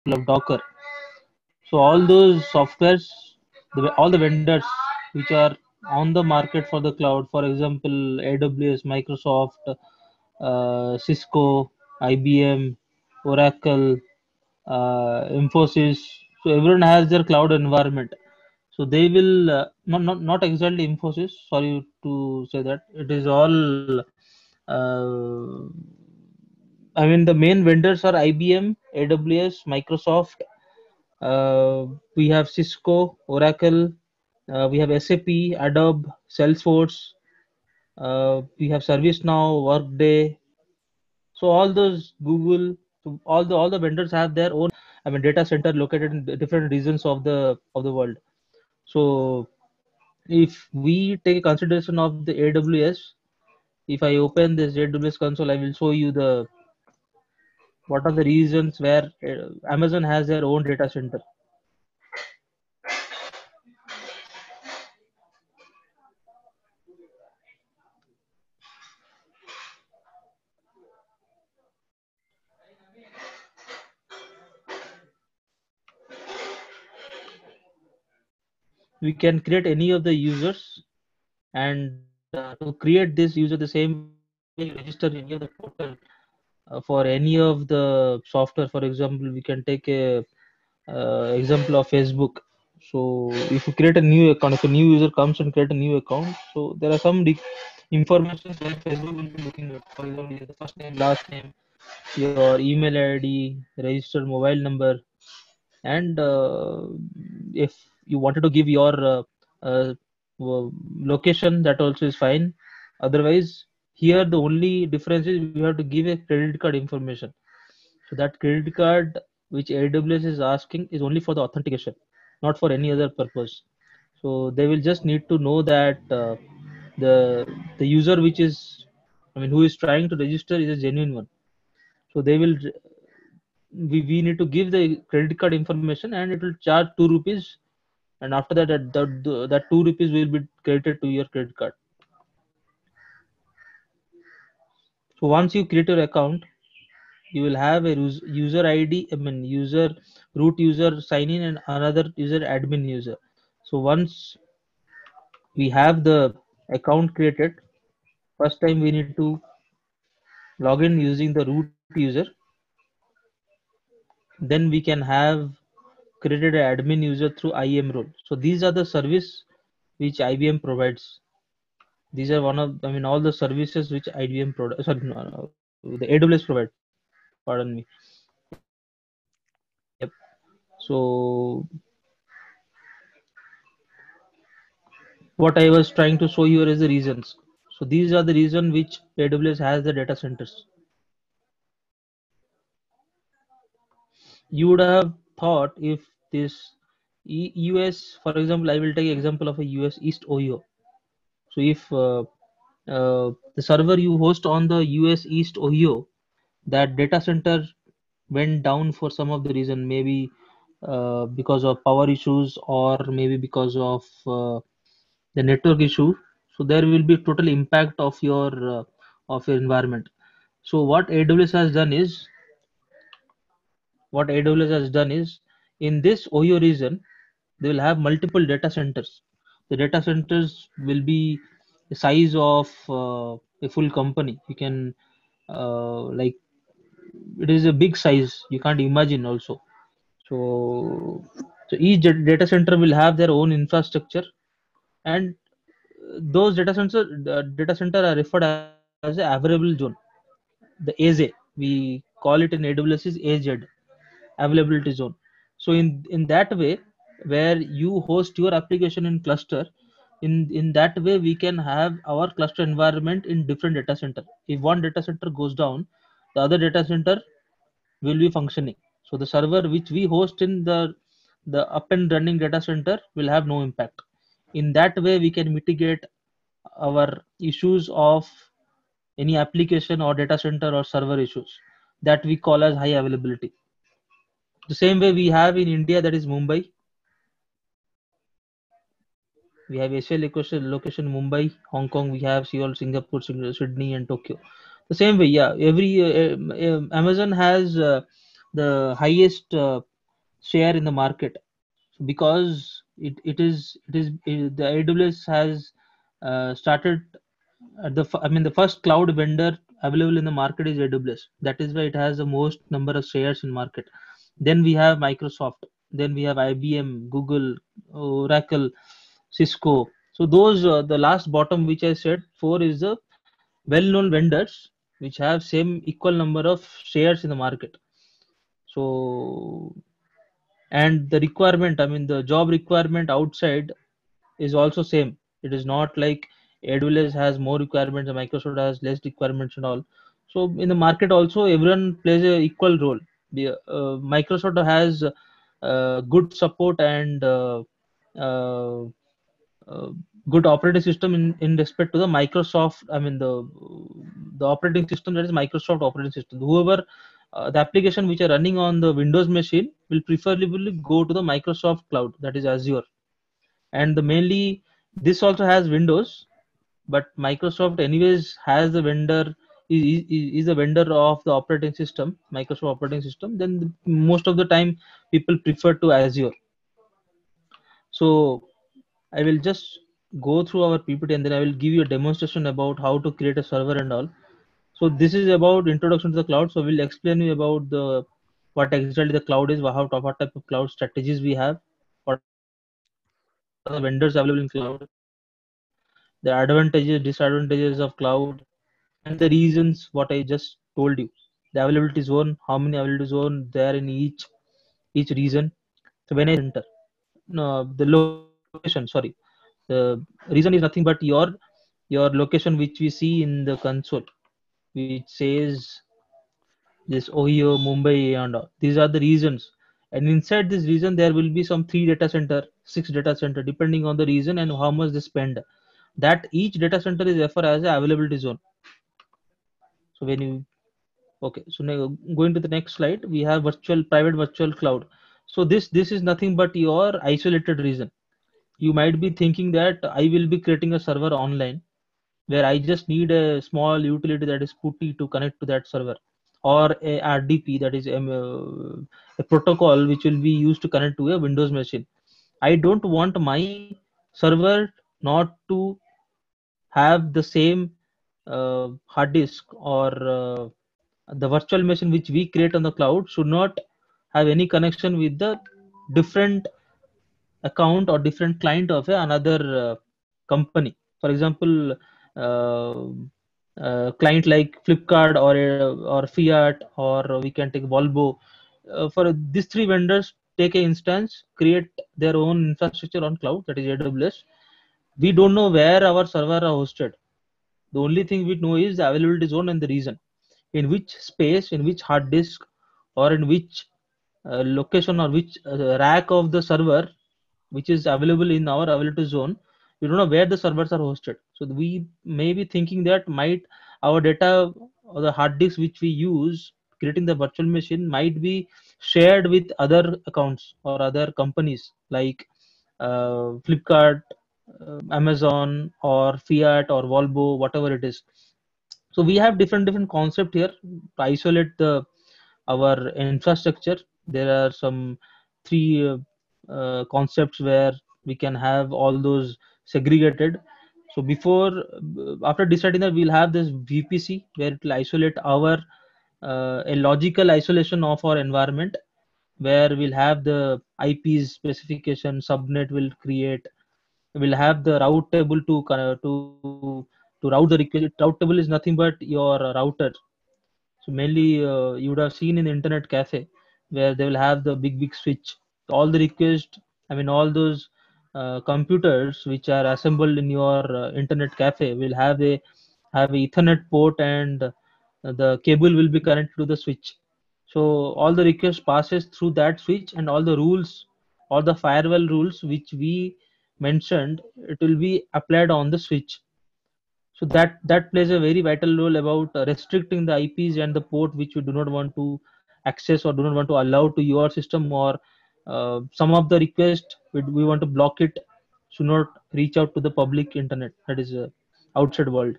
of Docker. So all those softwares, all the vendors which are on the market for the cloud, for example, AWS, Microsoft, Cisco, IBM, Oracle, Infosys. So everyone has their cloud environment. So they will not exactly Infosys. Sorry to say that it is all. I mean the main vendors are IBM, AWS, Microsoft. We have Cisco, Oracle. We have SAP, Adobe, Salesforce. We have ServiceNow, Workday. So all those Google, so all the vendors have their own. I mean data center located in different regions of the world. So if we take consideration of the AWS, if I open this AWS console, I will show you the what are the reasons where Amazon has their own data center. We can create any of the users, and to create this user the same way you register in any of the portal for any of the software. For example, we can take a example of Facebook. So if you create a new account, if a new user comes and create a new account, so there are some information where Facebook will be looking at. For example, the first name, last name, your email ID, registered mobile number, and if you wanted to give your uh, location, that also is fine. Otherwise, here the only difference is we have to give a credit card information. So that credit card which AWS is asking is only for the authentication, not for any other purpose. So they will just need to know that the the user which is, I mean, who is trying to register is a genuine one. So they will we need to give the credit card information, and it will charge 2 rupees, and after that that 2 rupees will be credited to your credit card. So once you create your account, you will have a user ID, I mean user root user sign in and another user admin user. So once we have the account created, first time we need to log in using the root user. Then we can have created an admin user through IAM role. So these are the service which IBM provides. These are one of, I mean, all the services which IBM provide. Sorry, no, the AWS provide. Pardon me. Yep. So what I was trying to show you is the reasons. So these are the reason which AWS has the data centers. You would have thought if this US, for example, I will take example of a US East Ohio. So if the server you host on the US East Ohio, that data center went down for some of the reason, maybe because of power issues or maybe because of the network issue. So there will be total impact of your environment. So what AWS has done is in this Ohio region they will have multiple data centers. The data centers will be the size of a full company. You can like it is a big size. You can't imagine also. So so each data center will have their own infrastructure, and those data center are referred as a available zone. The AZ we call it in AWS is AZ, availability zone. So in that way, where you host your application in cluster, in that way we can have our cluster environment in different data center. If one data center goes down, the other data center will be functioning. So the server which we host in the up and running data center will have no impact. In that way we can mitigate our issues of any application or data center or server issues that we call as high availability. The same way we have in India, that is Mumbai. We have Asia location Mumbai, Hong Kong. We have Seoul, Singapore, Sydney, and Tokyo. The same way, yeah. Every Amazon has the highest share in the market, because the AWS has started at I mean the first cloud vendor available in the market is AWS. That is why it has the most number of shares in market. Then we have Microsoft. Then we have IBM, Google, Oracle, Cisco. So those the last bottom which I said four is the well-known vendors which have same equal number of shares in the market. So, and the requirement, I mean the job requirement outside is also same. It is not like AWS has more requirements and Microsoft has less requirements and all. So in the market also everyone plays a equal role. Microsoft has good support and uh, uh, good operating system in respect to the Microsoft. I mean the operating system, that is Microsoft operating system. Whoever the application which are running on the Windows machine will preferably go to the Microsoft cloud, that is Azure. And the mainly this also has Windows, but Microsoft anyways has the vendor is a vendor of the operating system, Microsoft operating system. Then most of the time people prefer to Azure. So I will just go through our PPT and then I will give you a demonstration about how to create a server and all. So this is about introduction to the cloud. So we'll explain you about the what exactly the cloud is, what type of cloud strategies we have, what are the vendors available in cloud, the advantages, disadvantages of cloud, and the reasons what I just told you. The availability zone, how many availability zone there in each region. So when I say data center, no, the location, sorry, the reason is nothing but your location which we see in the console, which says this Ohio, Mumbai, and all. These are the regions. And inside this region, there will be some 3 data center, 6 data center, depending on the region and how much they spend. That each data center is referred as a availability zone. So when you okay, so now going to the next slide, we have private virtual cloud. So this is nothing but your isolated region. You might be thinking that I will be creating a server online where I just need a small utility, that is PuTTY, to connect to that server, or a RDP, that is a protocol which will be used to connect to a Windows machine. I don't want my server not to have the same hard disk, or the virtual machine which we create on the cloud should not have any connection with the different account or different client of another company. For example, uh, client like Flipkart or Fiat, or we can take Volvo. For these three vendors, take an instance, create their own infrastructure on cloud, that is AWS. We don't know where our server are hosted. The only thing we know is the availability zone and the region, in which space, in which hard disk, or in which location, or which rack of the server which is available in our availability zone. We don't know where the servers are hosted. So we may be thinking that might our data or the hard disk which we use creating the virtual machine might be shared with other accounts or other companies like Flipkart, Amazon, or Fiat, or Volvo, whatever it is. So we have different concept here to isolate the our infrastructure. There are some three concepts where we can have all those segregated. So after deciding that, we'll have this VPC where it will isolate our a logical isolation of our environment, where we'll have the IPs specification, subnet will create, we'll have the route table to route the request. Route table is nothing but your router. So mainly you would have seen in the internet cafe where they will have the big switch. All the request, I mean all those computers which are assembled in your internet cafe will have a Ethernet port, and the cable will be connected to the switch. So all the request passes through that switch, and all the rules, all the firewall rules which we mentioned, it will be applied on the switch. So that plays a very vital role about restricting the IPs and the port which you do not want to access or do not want to allow to your system, or some of the request we want to block it, should not reach out to the public internet, that is outside world.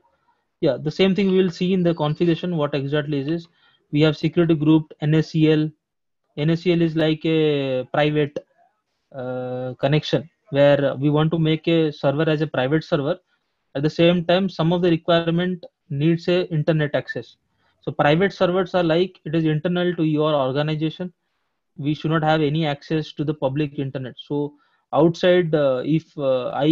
Yeah, the same thing we will see in the configuration. What exactly is we have security grouped NACL, NaCl is like a private connection where we want to make a server as a private server. At the same time, some of the requirement needs a internet access. So private servers are like it is internal to your organization. We should not have any access to the public internet. So outside, if I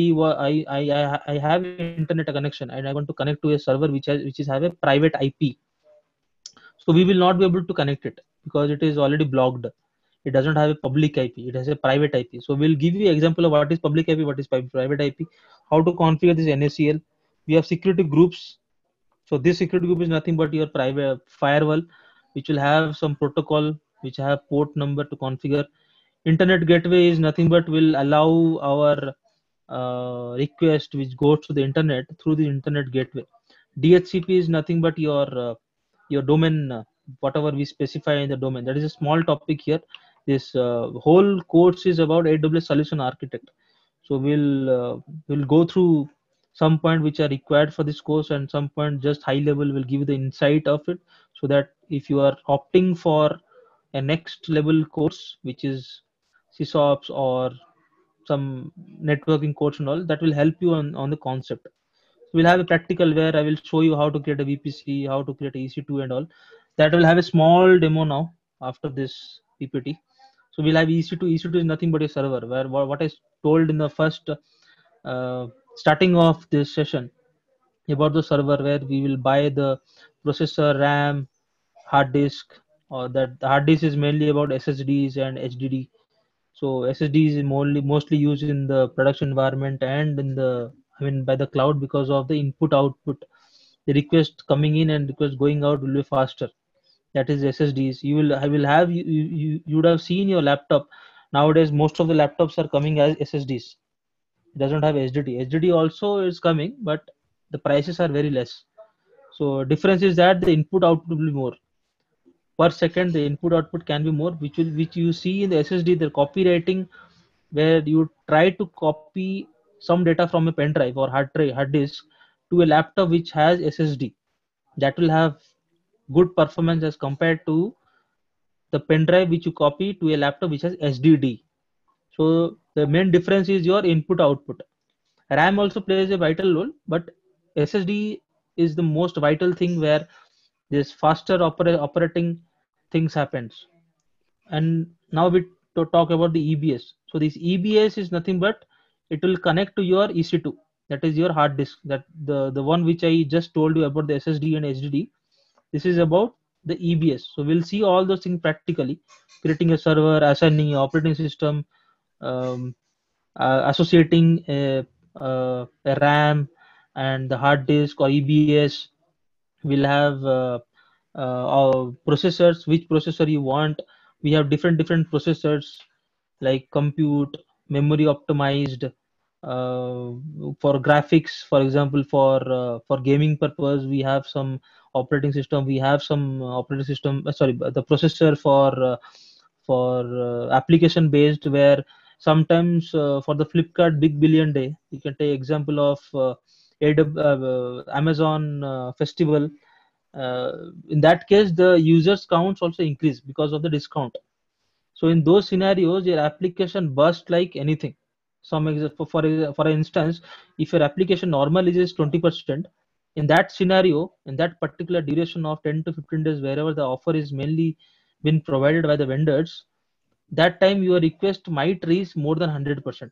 have internet connection and I want to connect to a server which is have a private IP, so we will not be able to connect it because it is already blocked. It doesn't have a public IP, it has a private IP. So we'll give you example of what is public IP, what is private IP, how to configure this NaCl. We have security groups. So this security group is nothing but your private firewall, which will have some protocol, which have port number to configure. Internet gateway is nothing but will allow our request which goes to the internet through the internet gateway. DHCP is nothing but your domain, whatever we specify in the domain. That is a small topic here. This whole course is about AWS Solution Architect. So we'll go through some point which are required for this course, and some point just high level will give you the insight of it, so that if you are opting for a next level course which is sysops or some networking course and all, that will help you on the concept. We'll have a practical where I will show you how to create a VPC, how to create a EC2 and all. That will have a small demo now after this PPT. So we'll have EC2. EC2 is nothing but a server where what I told in the first starting of this session about the server, where we will buy the processor, RAM, hard disk, or that the hard disk is mainly about SSDs and HDD. So SSD is mostly used in the production environment and in the, I mean, by the cloud, because of the input output. The request coming in and request going out will be faster. That is SSDs. I will have you would have seen your laptop. Nowadays, most of the laptops are coming as SSDs. It doesn't have HDD. HDD also is coming, but the prices are very less. So difference is that the input output will be more per second. The input output can be more, which you see in the SSD. The copywriting, where you try to copy some data from a pen drive or hard disk to a laptop which has SSD, that will have good performance as compared to the pen drive which you copy to a laptop which has SDD. So the main difference is your input output. RAM also plays a vital role, but SSD is the most vital thing where this faster operating things happens. And now we to talk about the EBS. So this EBS is nothing but it will connect to your EC2, that is your hard disk, that the one which I just told you about the SSD and HDD. This is about the EBS. So we'll see all those things practically: creating a server, assigning an operating system, um, associating a RAM and the hard disk or EBS. We'll have processors, which processor you want. We have different processors like compute, memory optimized, for graphics, for example, for gaming purpose we have some operating system. We have some operating system, sorry, the processor for application based, where sometimes for the Flipkart Big Billion Day, you can take example of Amazon festival. In that case, the users counts also increase because of the discount. So in those scenarios, your application burst like anything. For instance, if your application normal is 20%, in that scenario, in that particular duration of 10 to 15 days, wherever the offer is mainly been provided by the vendors, that time your request might reach more than 100%.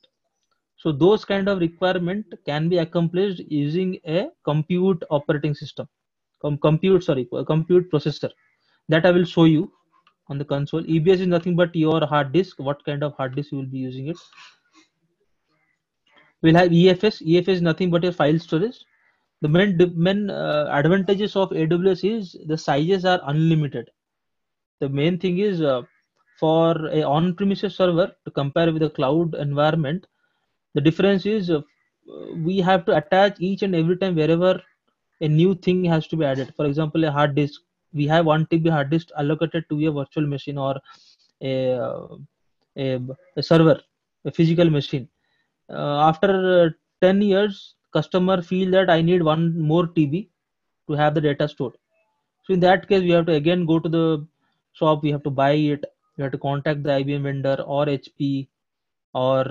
So those kind of requirement can be accomplished using a compute operating system, compute processor, that I will show you on the console. EBS is nothing but your hard disk. What kind of hard disk you will be using it? We'll have EFS. EFS is nothing but your file storage. The main advantages of AWS is the sizes are unlimited. The main thing is, for a on-premises server to compare with the cloud environment, the difference is, we have to attach each and every time wherever a new thing has to be added. For example, a hard disk. We have 1 TB hard disk allocated to a virtual machine or a, a, a server, a physical machine. After 10 years, customer feel that I need one more TB to have the data stored. So in that case, we have to again go to the shop. We have to buy it. You have to contact the IBM vendor or HP or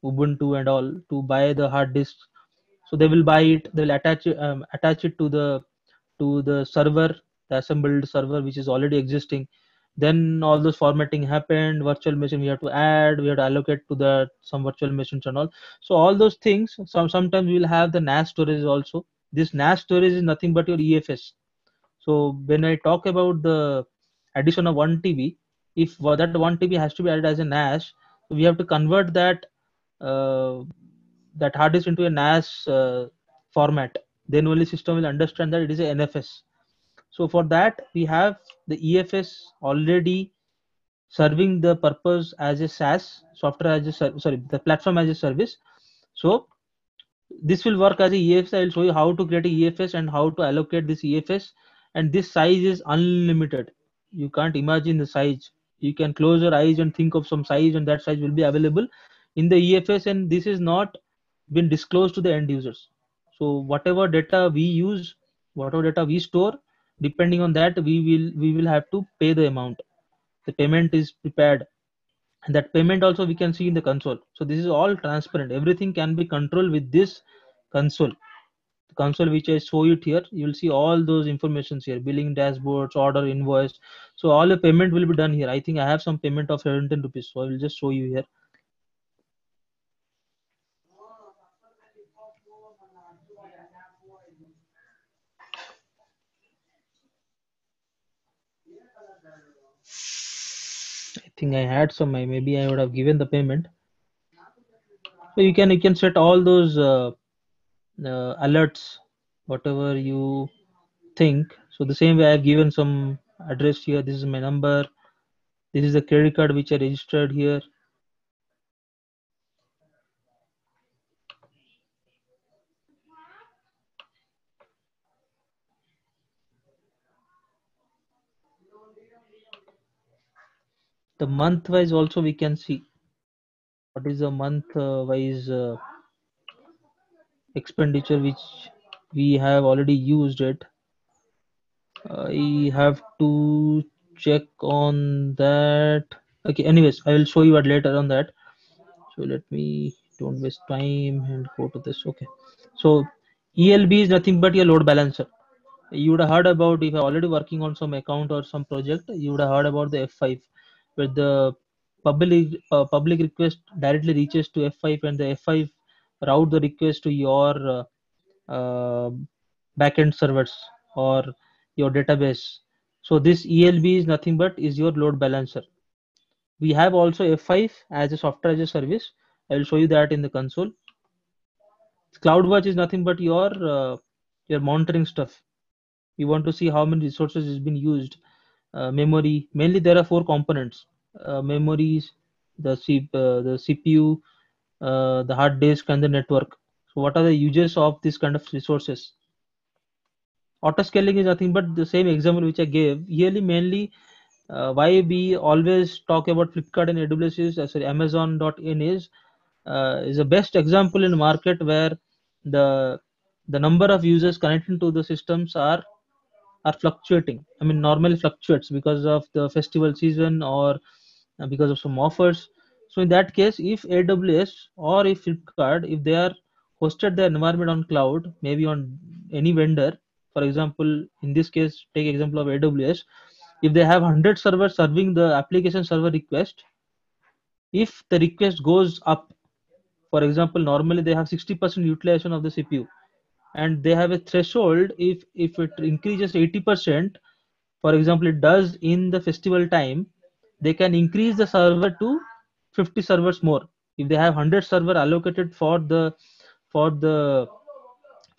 Ubuntu and all to buy the hard disk. So they will buy it. They will attach it to the server, the assembled server which is already existing. Then all this formatting happened. Virtual machine we have to add. We have to allocate to the some virtual machines and all. So all those things. Sometimes we will have the NAS storage also. This NAS storage is nothing but your EFS. So when I talk about the addition of 1 TB, if that 1 TB has to be added as a NAS, we have to convert uh, that hard disk into a NAS format. Then only system will understand that it is a NFS. So for that we have the EFS already serving the purpose as a SaaS, software as a sorry, the platform as a service. So this will work as a EFS. I will show you how to create a EFS and how to allocate this EFS. And this size is unlimited. You can't imagine the size. You can close your eyes and think of some size, and that size will be available in the EFS. And this is not been disclosed to the end users. So whatever data we use, whatever data we store, depending on that, we will have to pay the amount. The payment is prepared, and that payment also we can see in the console. So this is all transparent. Everything can be controlled with this console. The console which I show it here, you will see all those informations here: billing dashboards, order, invoice. So all the payment will be done here. I think I have some payment of 110 rupees, so I will just show you here. I think I had some. Maybe I would have given the payment. So you can set all those alerts, whatever you think. So the same way I have given some address here. This is my number. This is the credit card which I registered here. The month wise also we can see what is the month wise expenditure which we have already used it. I have to check on that. Okay, anyways, I will show you what later on that. So let me don't waste time and go to this. Okay, so ELB is nothing but your load balancer. You would have heard about, if you're already working on some account or some project, you would have heard about the F5, where the public request directly reaches to F5, and the F5 route the request to your uh, backend servers or your database. So this ELB is nothing but is your load balancer. We have also F5 as a software as a service. I will show you that in the console. CloudWatch is nothing but your monitoring stuff. You want to see how many resources has been used. Memory, mainly there are four components: memories, the CPU, the hard disk, and the network. So what are the uses of this kind of resources? Auto scaling is nothing but the same example which I gave. Here mainly why we always talk about Flipkart and AWS is, sorry, Amazon.in is the best example in the market where the the number of users connecting to the systems are fluctuating. I mean, normally fluctuates because of the festival season or because of some offers. So in that case, if AWS or if Flipkart, if they are hosted their environment on cloud, maybe on any vendor, for example, in this case, take example of AWS, if they have 100 servers serving the application server request, if the request goes up, for example, normally they have 60% utilization of the CPU, and they have a threshold. If it increases 80%, for example it does in the festival time, they can increase the server to 50 servers more. If they have 100 server allocated for the for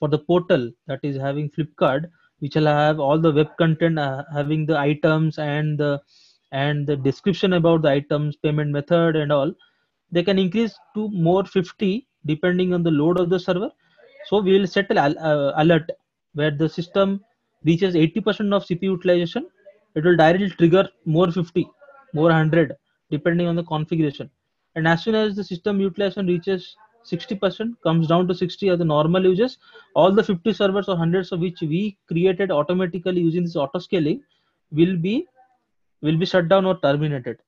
the portal that is having Flipkart, which will have all the web content, having the items and the description about the items, payment method and all, they can increase to more 50 depending on the load of the server. So we will set an alert where the system reaches 80% of CPU utilization. It will directly trigger more 50, more 100, depending on the configuration. And as soon as the system utilization reaches 60%, comes down to 60 of the normal users, all the 50 servers or hundreds of which we created automatically using this auto scaling will be shut down or terminated.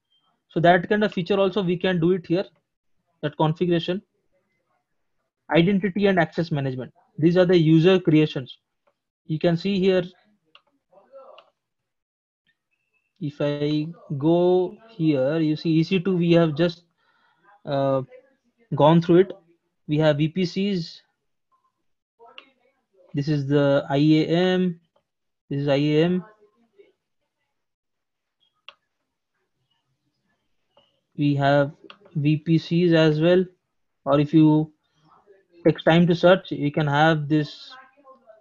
So that kind of feature also we can do it here, that configuration. Identity and access management. These are the user creations. You can see here, if I go here, you see EC2, we have just uh, gone through it. We have VPCs. This is the IAM. This is IAM. We have VPCs as well. Or if you takes time to search, you can have this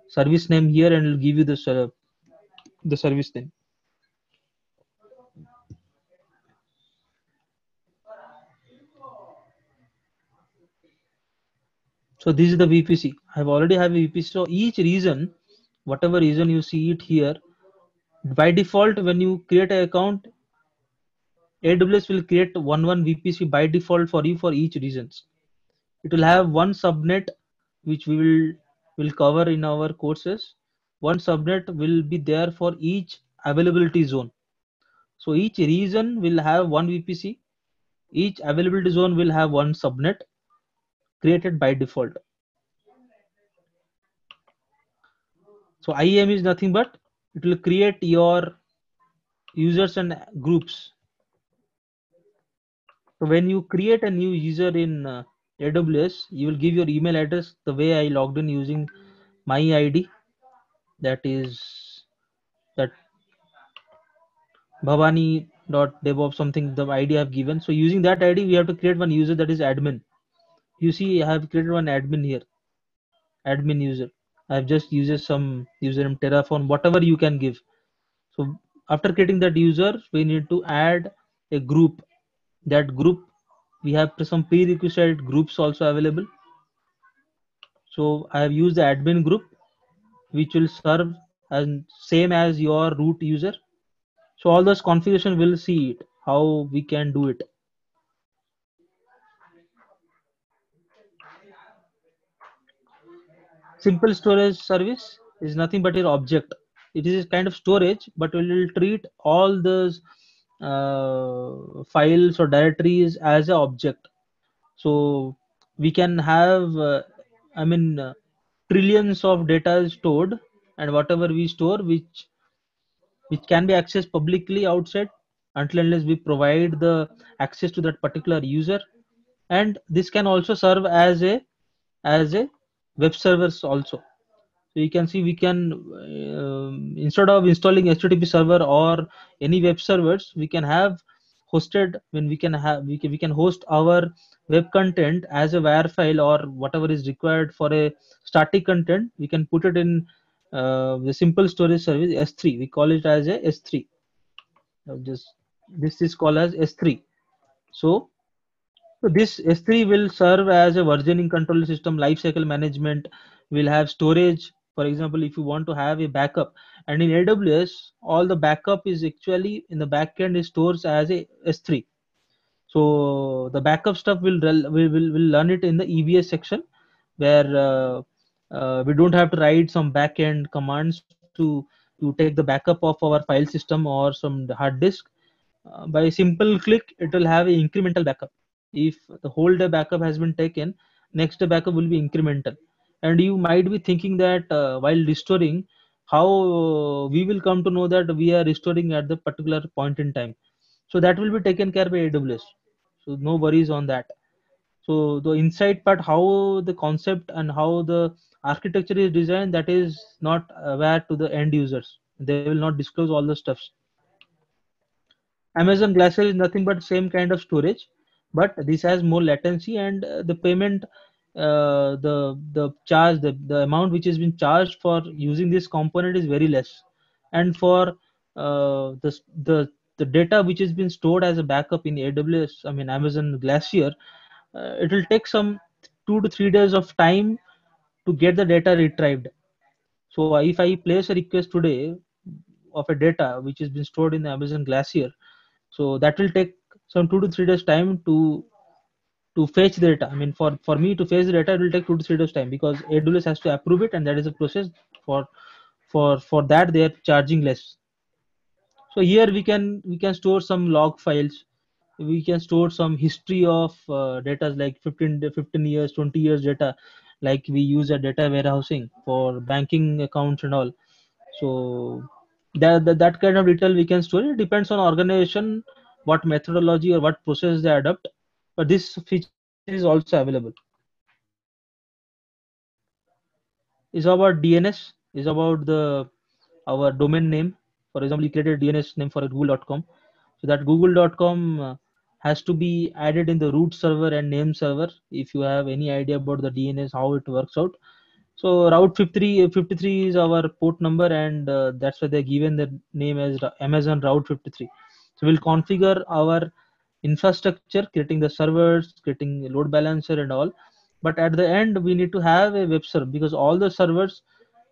service name here and it'll give you the service name. So this is the VPC. I've already have a VPC. So each region, whatever region you see it here, by default, when you create an account, AWS will create one VPC by default for you for each regions. It will have one subnet, which we will cover in our courses. One subnet will be there for each availability zone. So each region will have one VPC. Each availability zone will have one subnet created by default. So IAM is nothing but it will create your users and groups. So when you create a new user in AWS, you will give your email address the way I logged in using my ID. That is that Bhavani.devops something the ID I've given. So using that ID, we have to create one user that is admin. You see, I have created one admin here, admin user. I've just used some username Terraform, whatever you can give. So after creating that user, we need to add a group. That group, we have some prerequisite groups also available. So I have used the admin group, which will serve as same as your root user. So all those configuration will see it, how we can do it. Simple storage service is nothing but your object. It is a kind of storage, but it will treat all those files or directories as an object. So we can have, I mean, trillions of data is stored, and whatever we store, which can be accessed publicly outside until unless we provide the access to that particular user. And this can also serve as a web servers also. So you can see we can instead of installing HTTP server or any web servers, we can have hosted when we can host our web content as a WAR file or whatever is required for a static content. We can put it in the simple storage service S3. We call it as a S3. Just this is called as S3. So so this S3 will serve as a versioning control system, lifecycle management, will have storage. For example, if you want to have a backup, and in AWS, all the backup is actually in the backend is stores as a S3. So the backup stuff will learn it in the EBS section, where we don't have to write some backend commands to take the backup of our file system or some hard disk. By simple click, it will have an incremental backup. If the whole day backup has been taken, next day backup will be incremental. And you might be thinking that while restoring, how we will come to know that we are restoring at the particular point in time. So that will be taken care by AWS. So no worries on that. So the inside part, how the concept and how the architecture is designed, that is not aware to the end users. They will not disclose all the stuffs. Amazon Glacier is nothing but same kind of storage, but this has more latency and the payment, the charge, the amount which has been charged for using this component is very less, and for the data which has been stored as a backup in AWS, I mean Amazon Glacier, it will take some 2 to 3 days of time to get the data retrieved. So if I place a request today of a data which has been stored in the Amazon Glacier, so that will take some 2 to 3 days time to fetch the data. I mean, for me to fetch the data, it will take 2 to 3 days time because AWS has to approve it, and that is a process. For for that, they are charging less. So here we can store some log files. we can store some history of data like 15 years, 20 years data, like we use a data warehousing for banking accounts and all. So that kind of detail we can store. It depends on organization, what methodology or what process they adopt, but this feature is also available. Is about DNS, is about the our domain name. For example, you created DNS name for a google.com, so that google.com has to be added in the root server and name server. If you have any idea about the DNS, how it works out. So route 53 is our port number, and that's why they're given the name as Amazon route 53. So we'll configure our infrastructure, creating the servers, creating load balancer and all. But at the end, we need to have a web server, because all the servers,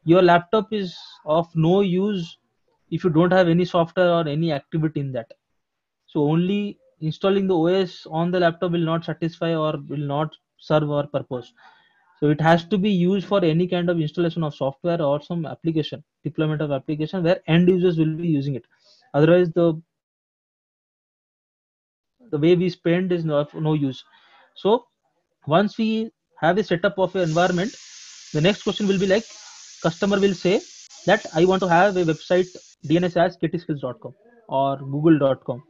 your laptop is of no use if you don't have any software or any activity in that. So only installing the OS on the laptop will not satisfy or will not serve our purpose. So it has to be used for any kind of installation of software or some application, deployment of application where end users will be using it. Otherwise, the way we spend is not no use. So once we have a setup of an environment, the next question will be like, customer will say that I want to have a website DNS as ktskills.com or google.com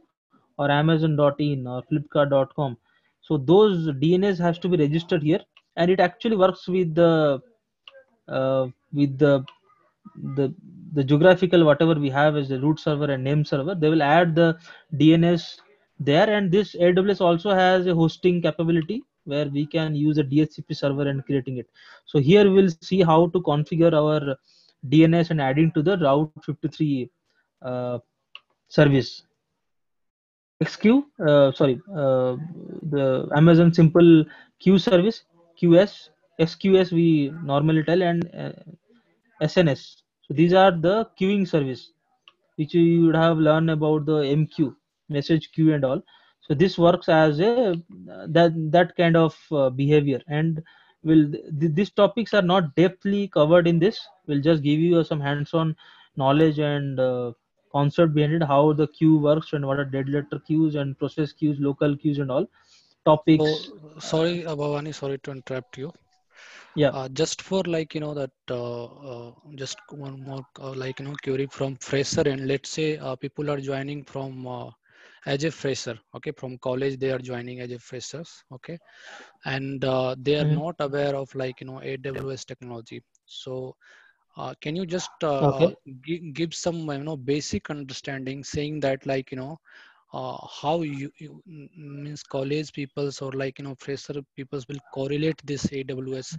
or amazon.in or flipkart.com. So those DNS has to be registered here, and it actually works with the the geographical whatever we have as a root server and name server. They will add the DNS there, and this AWS also has a hosting capability where we can use a DHCP server and creating it. So here we'll see how to configure our DNS and adding to the route 53 uh, service. XQ, the Amazon Simple Queue Service, QS, SQS we normally tell, and SNS. So these are the queuing service which you would have learned about the MQ, message queue and all. So this works as a that kind of behavior, and these topics are not depthly covered in this. We'll just give you some hands-on knowledge and concept behind it, how the queue works and what are dead letter queues and process queues, local queues and all topics. So sorry, Bhavani, sorry to interrupt you. Yeah. Just for like that, just one more query from fresher, and let's say people are joining from as a fresher, okay, from college they are joining as a freshers, okay, and they are Mhm. not aware of AWS technology. So can you just Okay. give some basic understanding, saying that how means college peoples or fresher peoples will correlate this AWS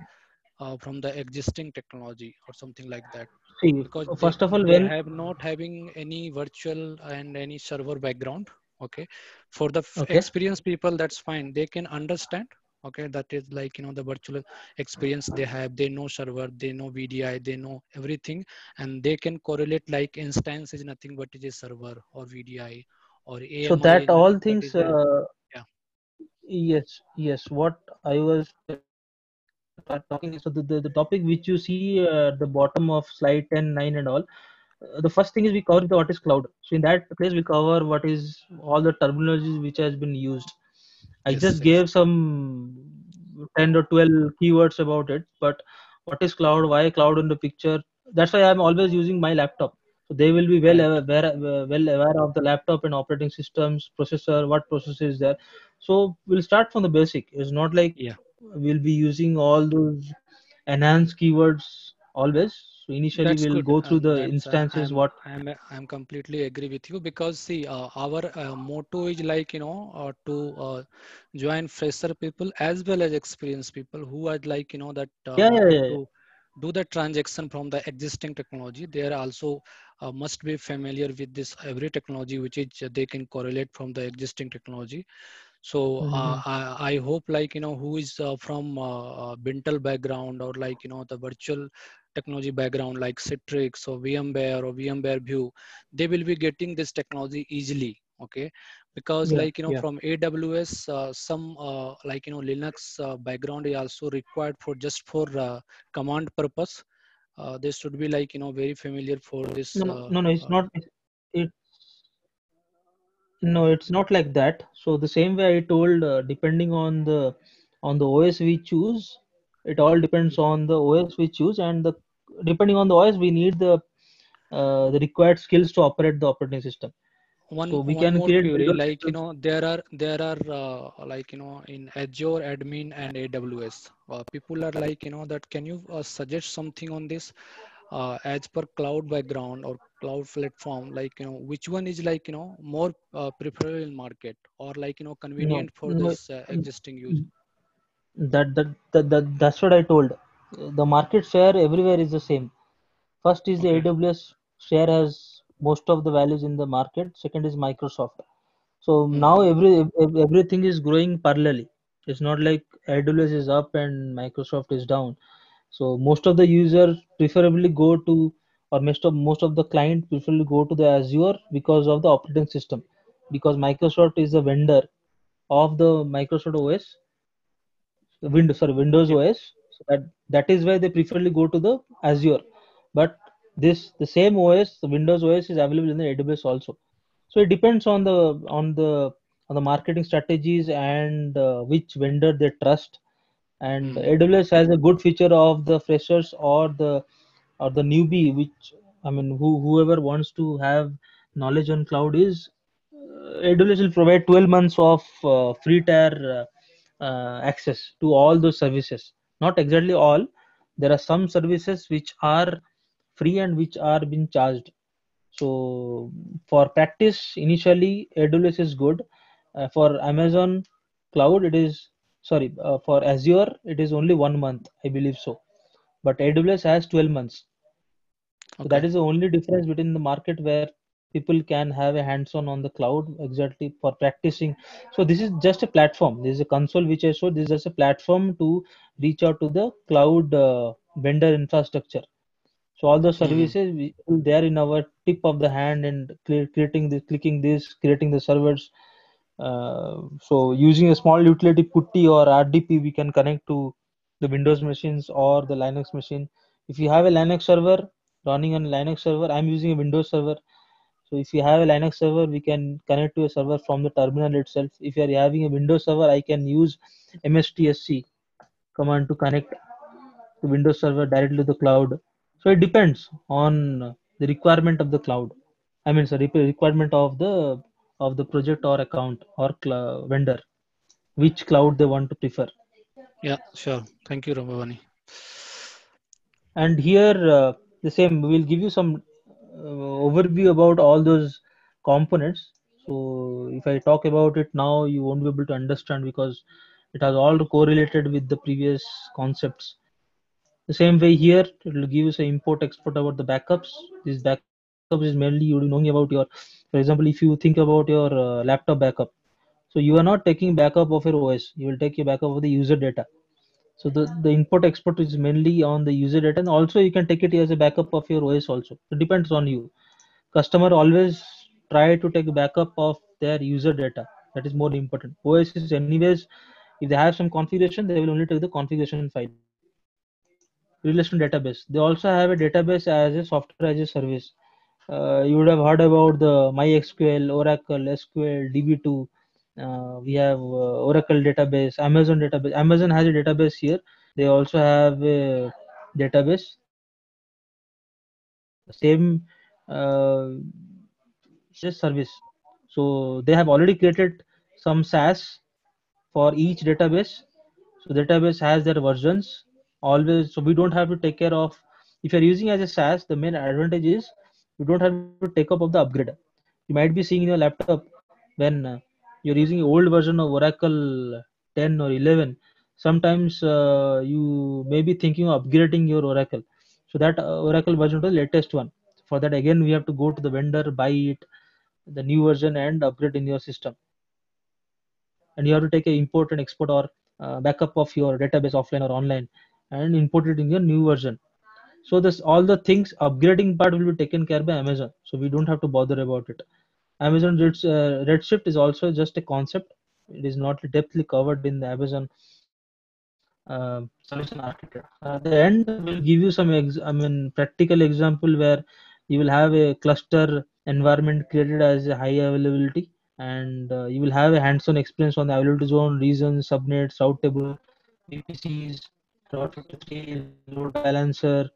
from the existing technology or something like that, See, because they first of all, they when have not having any virtual and any server background. Okay, for the okay. experienced people, that's fine, they can understand. Okay, that is the virtual experience they have, they know server, they know VDI, they know everything, and they can correlate like instance is nothing but is a server, or VDI or So AMI that is all nothing but things, is a, yeah. yes, yes. What I was talking is, so the topic which you see at the bottom of slide 10, 9 and all. The first thing is we cover the what is cloud. So in that place we cover what is all the terminologies which has been used. I Yes, just yes. gave some 10 or 12 keywords about it, but what is cloud, why cloud in the picture? That's why I'm always using my laptop. So they will be Right. well aware of the laptop and operating systems, processor, what processor is there. So we'll start from the basic. It's not like Yeah. we'll be using all those enhanced keywords always. So initially That's we'll good. go through the That's instances, what. I'm completely agree with you, because see, our motto is to join fresher people as well as experienced people who are that Yeah, yeah, wanted yeah, yeah. to do the transaction from the existing technology. They are also must be familiar with this every technology which is they can correlate from the existing technology. So Mm-hmm. I hope who is from Bintel background, or the virtual technology background like Citrix or VMware or VMware View, they will be getting this technology easily. Okay, because Yeah, yeah. from AWS, some Linux background is also required for just for command purpose. They should be very familiar for this. No, no, no, no. It's not. It's No, it's not like that. So the same way I told, depending on the OS we choose, it all depends on the OS we choose, and the depending on the OS we need the required skills to operate the operating system. one So we one can more create query, better like systems. there are like in Azure admin and AWS, people are like that can you suggest something on this, as per cloud background or cloud platform, like which one is like more preferable in market, or like No, convenient for no, this existing use. that's what I told. The market share everywhere is the same. First is the Okay. AWS share has most of the values in the market. Second is Microsoft. So now Hmm. everything is growing parallelly. It's not like AWS is up and Microsoft is down. So most of the users preferably go to, or most of the client preferably go to the Azure because of the operating system, because Microsoft is the vendor of the Microsoft OS, Windows Yeah. OS. So that is why they preferably go to the Azure. But the same OS, the Windows OS, is available in the AWS also. So it depends on the marketing strategies and which vendor they trust. And Hmm. AWS has a good feature of the freshers or the newbie, which I mean, whoever wants to have knowledge on cloud is AWS will provide 12 months of free tier access to all those services. Not exactly all. There are some services which are free and which are being charged. So for practice, initially AWS is good. For Amazon Cloud, it is sorry. For Azure, it is only 1 month, I believe so. But AWS has 12 months. So Okay. that is the only difference between the market where people can have a hands-on on the cloud exactly for practicing. So this is just a platform. This is a console which I showed. This is just a platform to reach out to the cloud vendor infrastructure. So all the Hmm. services they are in our tip of the hand and creating this, clicking this, creating the servers. So using a small utility putty or RDP, we can connect to the Windows machines or the Linux machine. If you have a Linux server running on a Linux server, I'm using a Windows server. So if you have a Linux server, we can connect to a server from the terminal itself. If you are having a Windows server, I can use mstsc command to connect the Windows server directly to the cloud. So it depends on the requirement of the cloud. I mean, sorry, requirement of the project or account or vendor, which cloud they want to prefer. Yeah, sure. Thank you, Ramavani. And here, the same, we will give you some overview about all those components. So if I talk about it now, you won't be able to understand because it has all correlated with the previous concepts. The same way here, it will give you some import export about the backups. These backups is mainly you knowing about your, for example, if you think about your laptop backup, so you are not taking backup of your OS, you will take your backup of the user data. So the import export is mainly on the user data, and also you can take it as a backup of your OS also. It depends on you. Customer always try to take backup of their user data. That is more important. OS is anyways, if they have some configuration, they will only take the configuration file. Relation database. They also have a database as a software as a service. You would have heard about the MySQL, Oracle, SQL, DB2. We have Oracle database, Amazon database. Amazon has a database here. They also have a database. Same service. So they have already created some SaaS for each database. So database has their versions always. So we don't have to take care of. If you're using as a SaaS, the main advantage is you don't have to take up of the upgrade. You might be seeing in your laptop when you're using old version of Oracle 10 or 11. Sometimes you may be thinking of upgrading your Oracle. So that Oracle version to the latest one. For that again we have to go to the vendor, buy it, the new version and upgrade in your system. And you have to take a import and export or backup of your database offline or online and import it in your new version. So this all the things upgrading part will be taken care by Amazon, so we don't have to bother about it. Amazon Redshift is also just a concept. It is not depthly covered in the Amazon solution architect. At the end, we'll give you some practical example where you will have a cluster environment created as a high availability. and you will have a hands-on experience on the availability zone, regions, subnets, route table, VPCs, Route 53, load balancer,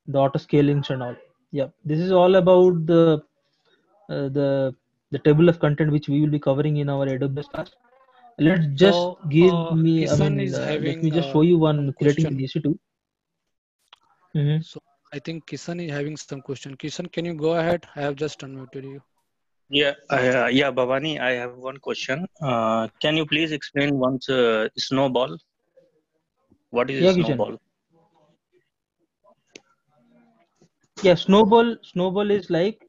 the auto scalings and all. Yeah, this is all about uh, the the table of content which we will be covering in our AWS class. Let's just So give me, Kisan is let me having just show you some one creating the question. EC2. Mm-hmm. So I think Kisan is having some question. Kisan, can you go ahead? I have just unmuted you. Yeah, Bhavani, I have one question. Can you please explain once snowball? What is a Yeah, Kishan. snowball? Yeah, snowball is like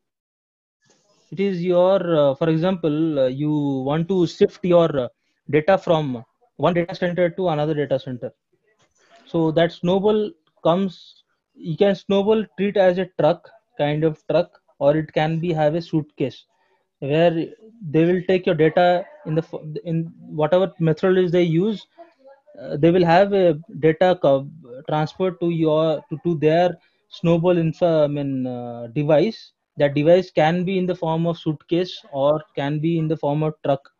it is your, for example, you want to shift your data from one data center to another data center. So that snowball comes, you can snowball treat as a truck, kind of truck, or it can be have a suitcase where they will take your data in the in whatever methodology they use. They will have a data transferred to to their snowball device. That device can be in the form of suitcase or can be in the form of truck.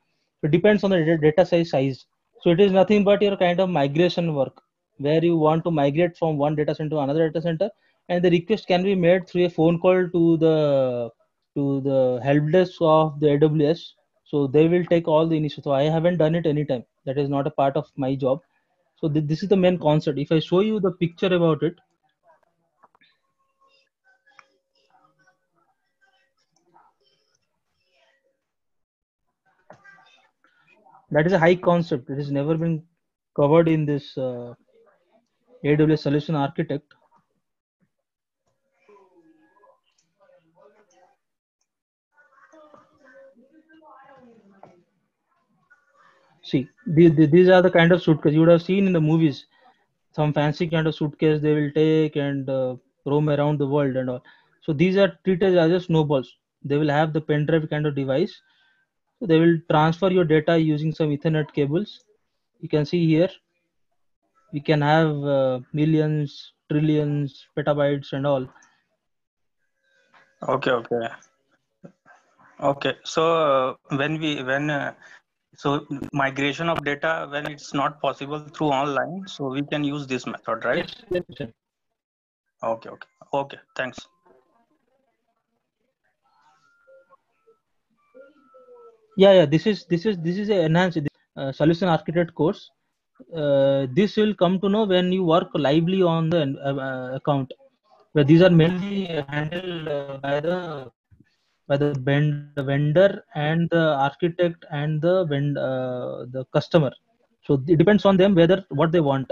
It depends on the data size. So it is nothing but your kind of migration work where you want to migrate from one data center to another data center, and the request can be made through a phone call to the help desk of the AWS. So they will take all the initiative. So I haven't done it anytime. That is not a part of my job. So this is the main concept. If I show you the picture about it, that is a high concept. It has never been covered in this AWS solution architect. See, these are the kind of suitcase you would have seen in the movies. Some fancy kind of suitcase they will take and roam around the world and all. So these are treated as a snowballs. They will have the pen drive kind of device. So they will transfer your data using some Ethernet cables. You can see here we can have millions, trillions, petabytes and all. Okay. Okay. So so migration of data when it's not possible through online, so we can use this method, right? Yes, yes. Okay. Thanks. Yeah. This is a enhanced solution architect course. This will come to know when you work lively on the account, where these are mainly handled by the vendor and the architect and the customer. So it depends on them whether what they want.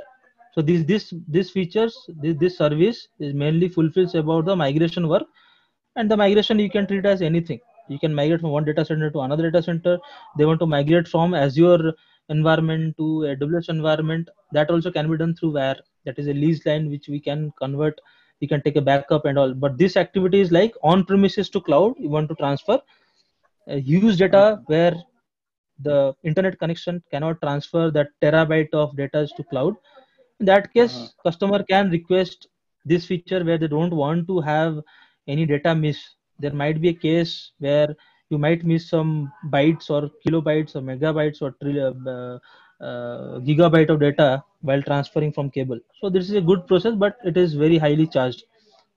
So these features, this service is mainly fulfills about the migration work, and the migration you can treat as anything. You can migrate from one data center to another data center. They want to migrate from Azure environment to AWS environment. That also can be done through where that is a lease line which we can convert. We can take a backup and all. But this activity is like on premises to cloud. You want to transfer huge data Mhm. where the internet connection cannot transfer that terabyte of data to cloud. In that Mhm. case, customer can request this feature where they don't want to have any data miss. There might be a case where you might miss some bytes or kilobytes or megabytes or gigabyte of data while transferring from cable. So this is a good process, but it is very highly charged.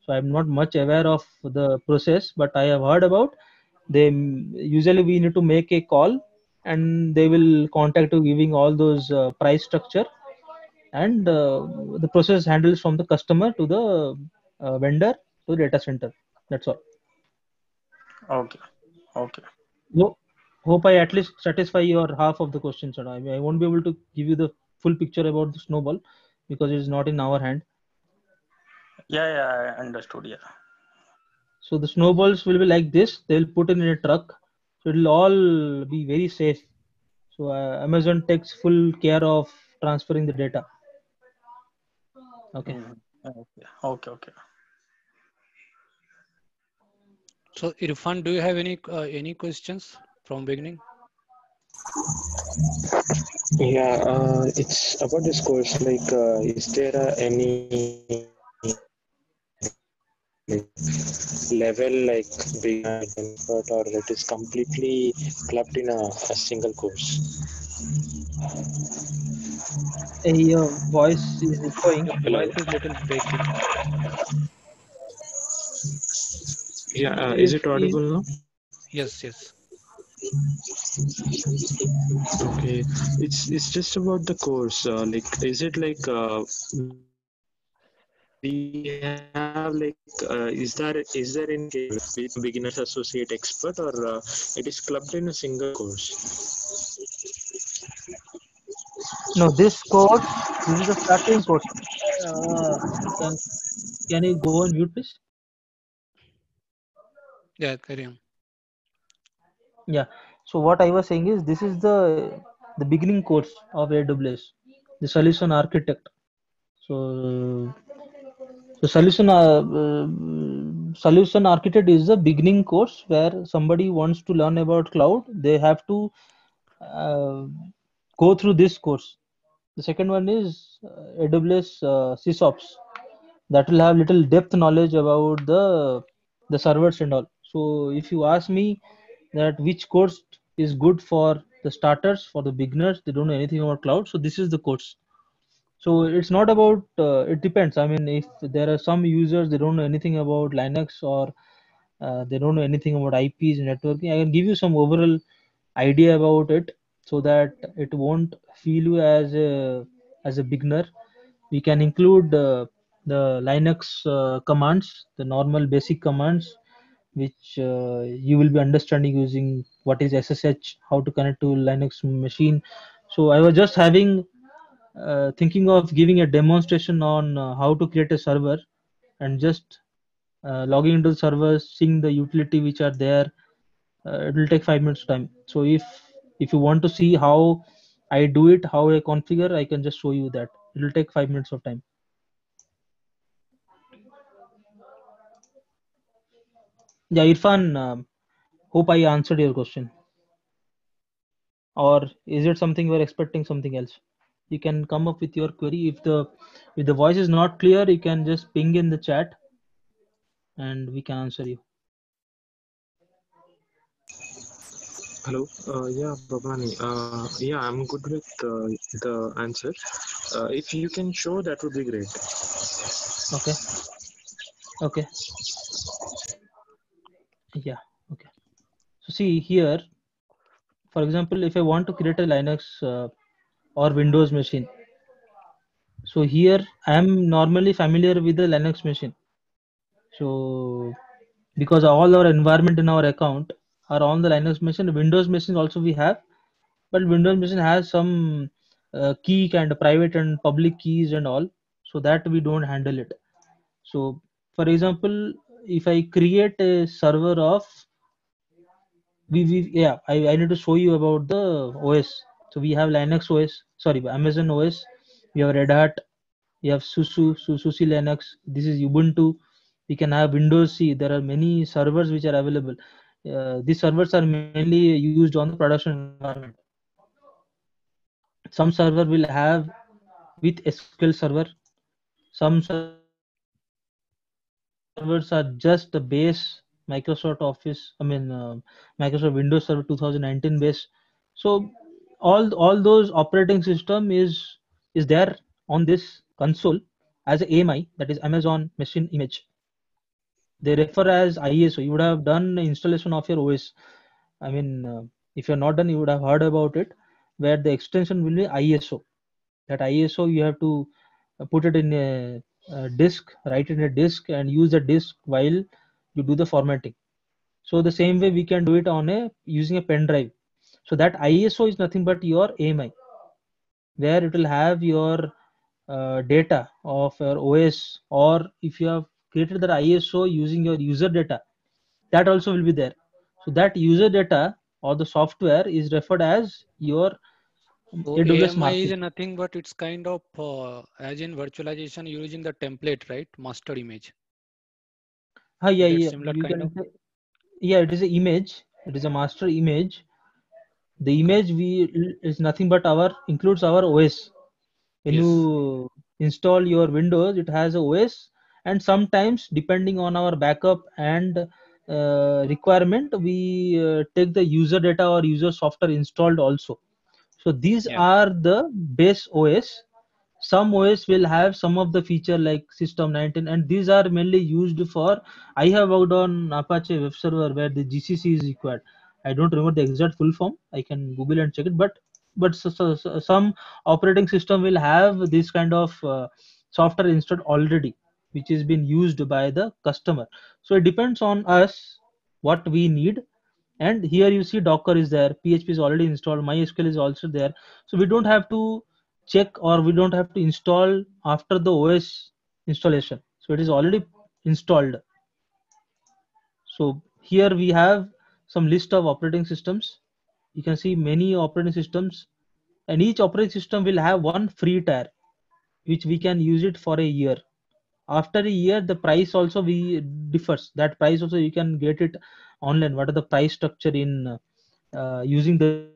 So I'm not much aware of the process, but I have heard about they usually we need to make a call and they will contact you giving all those price structure, and the process handles from the customer to the vendor to the data center. That's all. Okay. Okay. Hope I at least satisfy your half of the questions. And I won't be able to give you the full picture about the snowball because it is not in our hand. Yeah, I understood. Yeah. So the snowballs will be like this. They'll put it in a truck. So it'll all be very safe. So Amazon takes full care of transferring the data. Okay. Mhm. Okay. So Irfan, do you have any questions from beginning? Yeah, it's about this course. Like, is there any level like beginner, expert, or it is completely clubbed in a single course? Your voice is echoing. Your Hello. voice is little breaking. Yeah, is If, it if audible now? Yes, yes. Okay, it's just about the course. Like, is it like we have like is there any case with beginners, associate, expert, or it is clubbed in a single course? no, this is the starting course. Uh, can can you go on mute, please? Yeah, carry on. Yeah. So what I was saying is this is the beginning course of AWS, the solution architect. So the solution architect is the beginning course where somebody wants to learn about cloud. They have to uh, go through this course. The second one is AWS SysOps, that will have little depth knowledge about the servers and all. So if you ask me that which course is good for the starters, for the beginners, they don't know anything about cloud, so this is the course. So it's not about it depends. I mean, if there are some users, they don't know anything about Linux, or they don't know anything about IPs and networking, I can give you some overall idea about it, so that it won't feel you as a beginner. We can include the Linux commands, the normal basic commands, which you will be understanding using what is SSH, how to connect to Linux machine. So I was just having thinking of giving a demonstration on how to create a server, and just logging into the servers, seeing the utility which are there. It will take 5 minutes time. So if you want to see how I do it, how I configure, I can just show you that. It will take 5 minutes of time. Yeah, Irfan, hope I answered your question. Or is it something you're expecting something else? You can come up with your query. If the voice is not clear, you can just ping in the chat and we can answer you. Hello. Yeah, Babani. Yeah, I'm good with the answer. If you can show, that would be great. Okay. Okay. Yeah. Okay. So see here, for example, if I want to create a Linux or Windows machine, so here I am normally familiar with the Linux machine. So because all our environment in our account are on the Linux machine, Windows machine also we have, but Windows machine has some key kind of private and public keys and all, so that we don't handle it. So for example, if I create a server of we yeah, I need to show you about the OS. So we have Linux OS, sorry, Amazon OS, we have Red Hat, we have SUSE Linux, this is Ubuntu. We can have Windows C. There are many servers which are available. These servers are mainly used on the production environment. Some server will have with SQL Server. Some servers are just the base Microsoft Office. I mean, Microsoft Windows Server 2019 base. So all those operating system is there on this console as a AMI, that is Amazon Machine Image. They refer as ISO. You would have done installation of your OS. I mean, if you're not done, you would have heard about it, where the extension will be ISO. That ISO you have to put it in a disk, write it in a disk, and use the disk while you do the formatting. So the same way we can do it on a using a pen drive. So that ISO is nothing but your AMI, where it will have your data of your OS, or if you have created that ISO using your user data, that also will be there. So that user data or the software is referred as your So AWS AMI is market. nothing but it's kind of as in virtualization using the template, right? Master image. Yeah, That yeah, similar you kind can of. say, yeah, it is an image. It is a master image. The Okay. image we is nothing but our includes our OS. When Yes. you install your Windows, it has a OS, and sometimes depending on our backup and requirement, we take the user data or user software installed also. So these Yeah. are the base OS. Some OS will have some of the feature like system 19, and these are mainly used for, I have worked on Apache web server where the GCC is required. I don't remember the exact full form, I can Google and check it, but some operating system will have this kind of software installed already, which is being used by the customer. So it depends on us what we need. And here you see Docker is there, PHP is already installed, MySQL is also there. So we don't have to check, or we don't have to install after the OS installation, so it is already installed. So here we have some list of operating systems. You can see many operating systems, and each operating system will have one free tier, which we can use it for a year. After a year, the price also we differs. That price also you can get it online. What are the price structure in using the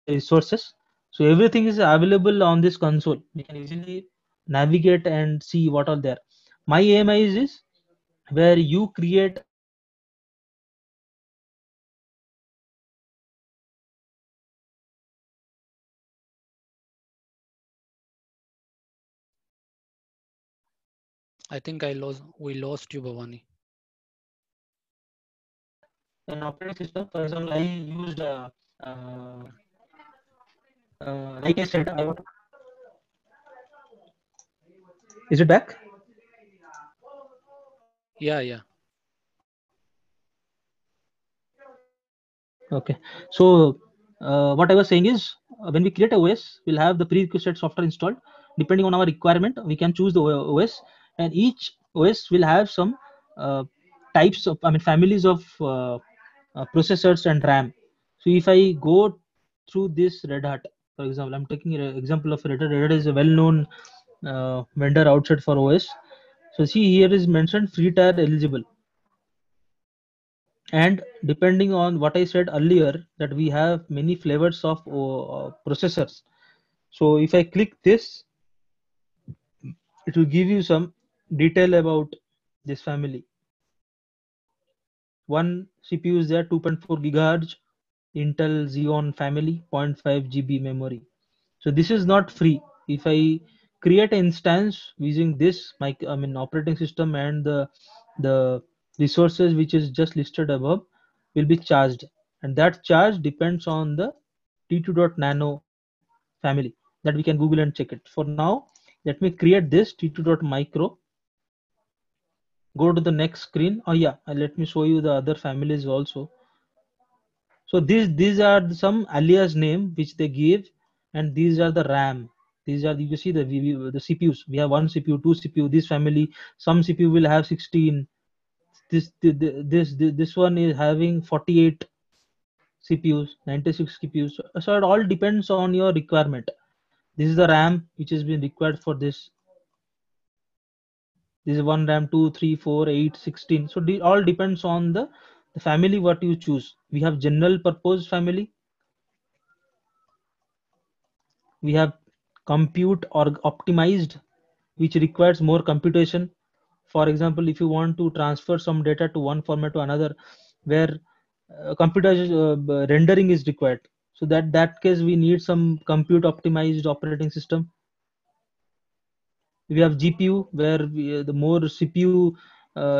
resources? So everything is available on this console. We can easily navigate and see what are there. My AMI is this, where you create a OS and you can create a family of I think we lost you, Bhavani. an operating system. For example, I used uh, like I said, is it back? Yeah, yeah. Okay. So what I was saying is, when we create a OS, we'll have the prerequisite software installed. Depending on our requirement, we can choose the OS, and each OS will have some uh, types of, I mean, families of processors and RAM. So if I go through this Red Hat, for example, I'm taking an example of Red Hat. Red Hat is a well-known vendor outside for OS. So see, here is mentioned free tier eligible, and depending on what I said earlier, that we have many flavors of processors. So if I click this, it will give you some detail about this family. One CPU is there, 2.4 gigahertz, Intel Xeon family, 0.5 GB memory. So this is not free. If I create an instance using this, my, I mean, operating system and the resources which is just listed above will be charged, and that charge depends on the T2.nano family that we can Google and check it. For now, let me create this T2.micro. Go to the next screen. Oh yeah, let me show you the other families also. So these are some alias name which they give, and these are the RAM. These are, you see the CPUs. We have one CPU, two CPU. This family, some CPU will have 16. This one is having 48 CPUs, 96 CPUs. So it all depends on your requirement. This is the RAM which has been required for this. This is one RAM, 2, 3, 4, 8, 16. So all depends on the family what you choose. We have general purpose family. We have compute or optimized, which requires more computation. For example, if you want to transfer some data to one format to another, where computation rendering is required, so that case we need some compute optimized operating system. We have GPU, where the more CPU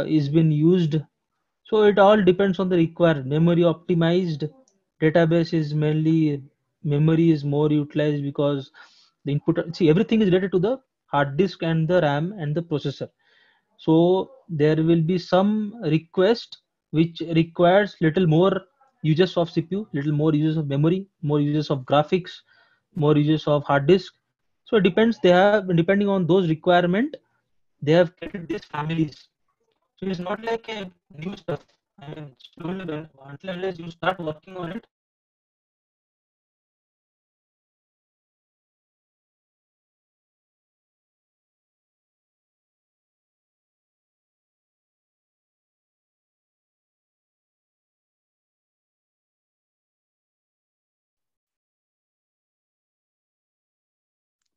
is been used. So it all depends on the required. Memory optimized database is mainly, memory is more utilized because the input, see, everything is related to the hard disk and the RAM and the processor. So there will be some request which requires little more uses of CPU, little more uses of memory, more uses of graphics, more uses of hard disk. So it depends. They have, depending on those requirement, they have created these families. So it's not like a new stuff. I mean, slowly, until unless you start working on it,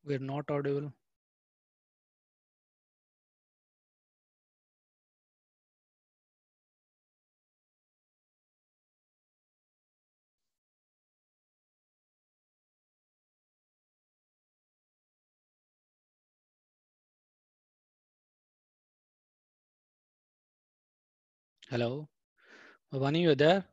We're not audible. Hello, Bhavani, you there?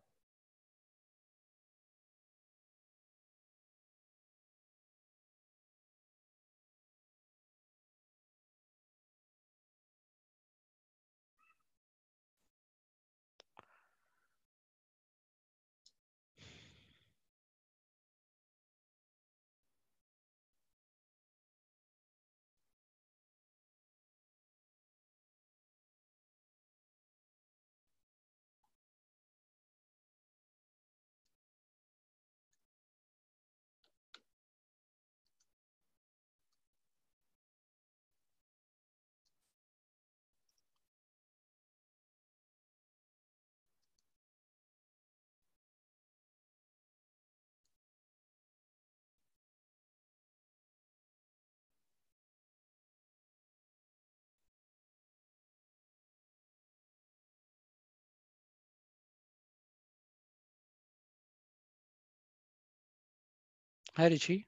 Hi, Rishi.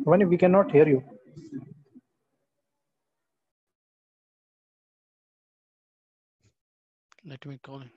Vani, we cannot hear you. Let me call him.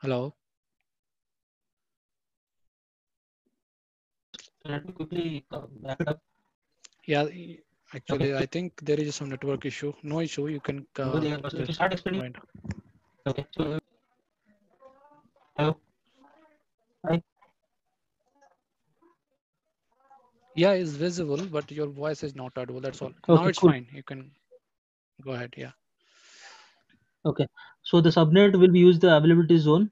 Hello. Let me quickly back it up. Yeah, Okay. actually, I think there is some network issue. No issue. You can So if you just start explaining, join. okay. So hello. Hi. Yeah, it's visible, but your voice is not audible. That's all. Now Okay, it's cool. fine. You can go ahead. Yeah. Okay. So the subnet will be use the availability zone.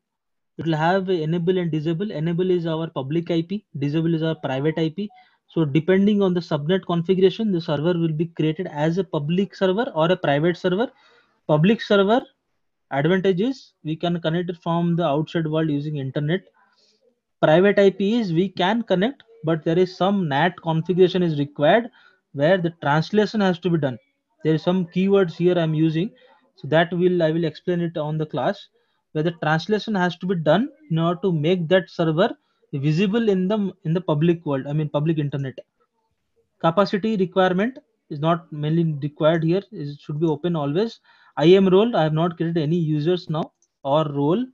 It will have a enable and disable. Enable is our public IP. Disable is our private IP. So depending on the subnet configuration, the server will be created as a public server or a private server. Public server advantage is we can connect it from the outside world using internet. Private IP is we can connect, but there is some NAT configuration is required where the translation has to be done. There is some keywords here I'm using, so that will I will explain it on the class where the translation has to be done in order to make that server visible in the public world. I mean public internet. Capacity requirement is not mainly required here. It should be open always. IAM role, I have not created any users now or role,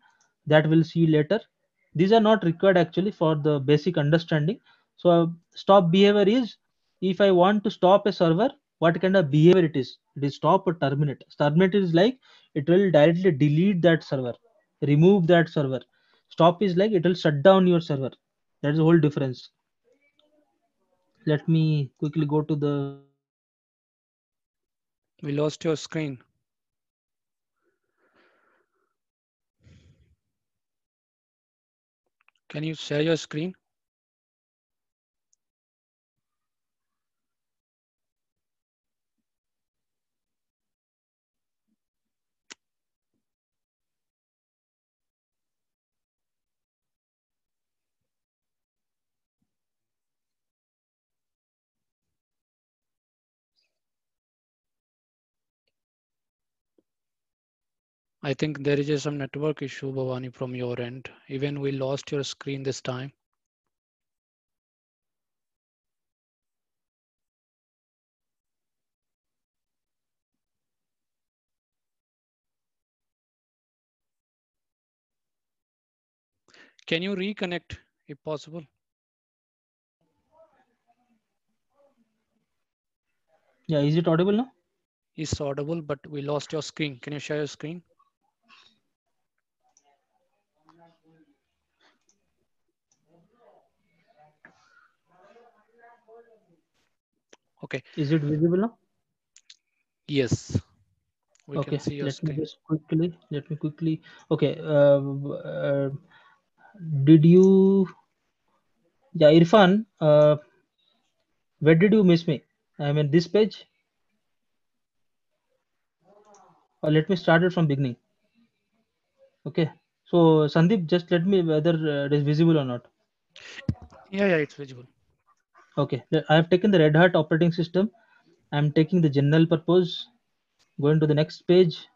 that we'll see later. These are not required actually for the basic understanding. So stop behavior is, if I want to stop a server, what kind of behavior it is? It is stop or terminate. Terminate is like it will directly delete that server, remove that server. Stop is like it will shut down your server. That is the whole difference. Let me quickly go to the. We lost your screen. Can you share your screen? I think there is some network issue, Bhavani, from your end. Even we lost your screen this time. Can you reconnect if possible? Yeah, is it audible now? It's audible, but we lost your screen. Can you share your screen? Okay. Is it visible now? Yes, we can Okay, see your let me screen. just quickly. Okay, did you, yeah, Irfan, where did you miss me? I mean, this page, or let me start it from beginning. Okay, so Sandeep, just let me whether it is visible or not. Yeah, it's visible. Okay, I have taken the Red Hat operating system. I'm taking the general purpose, going to the next page,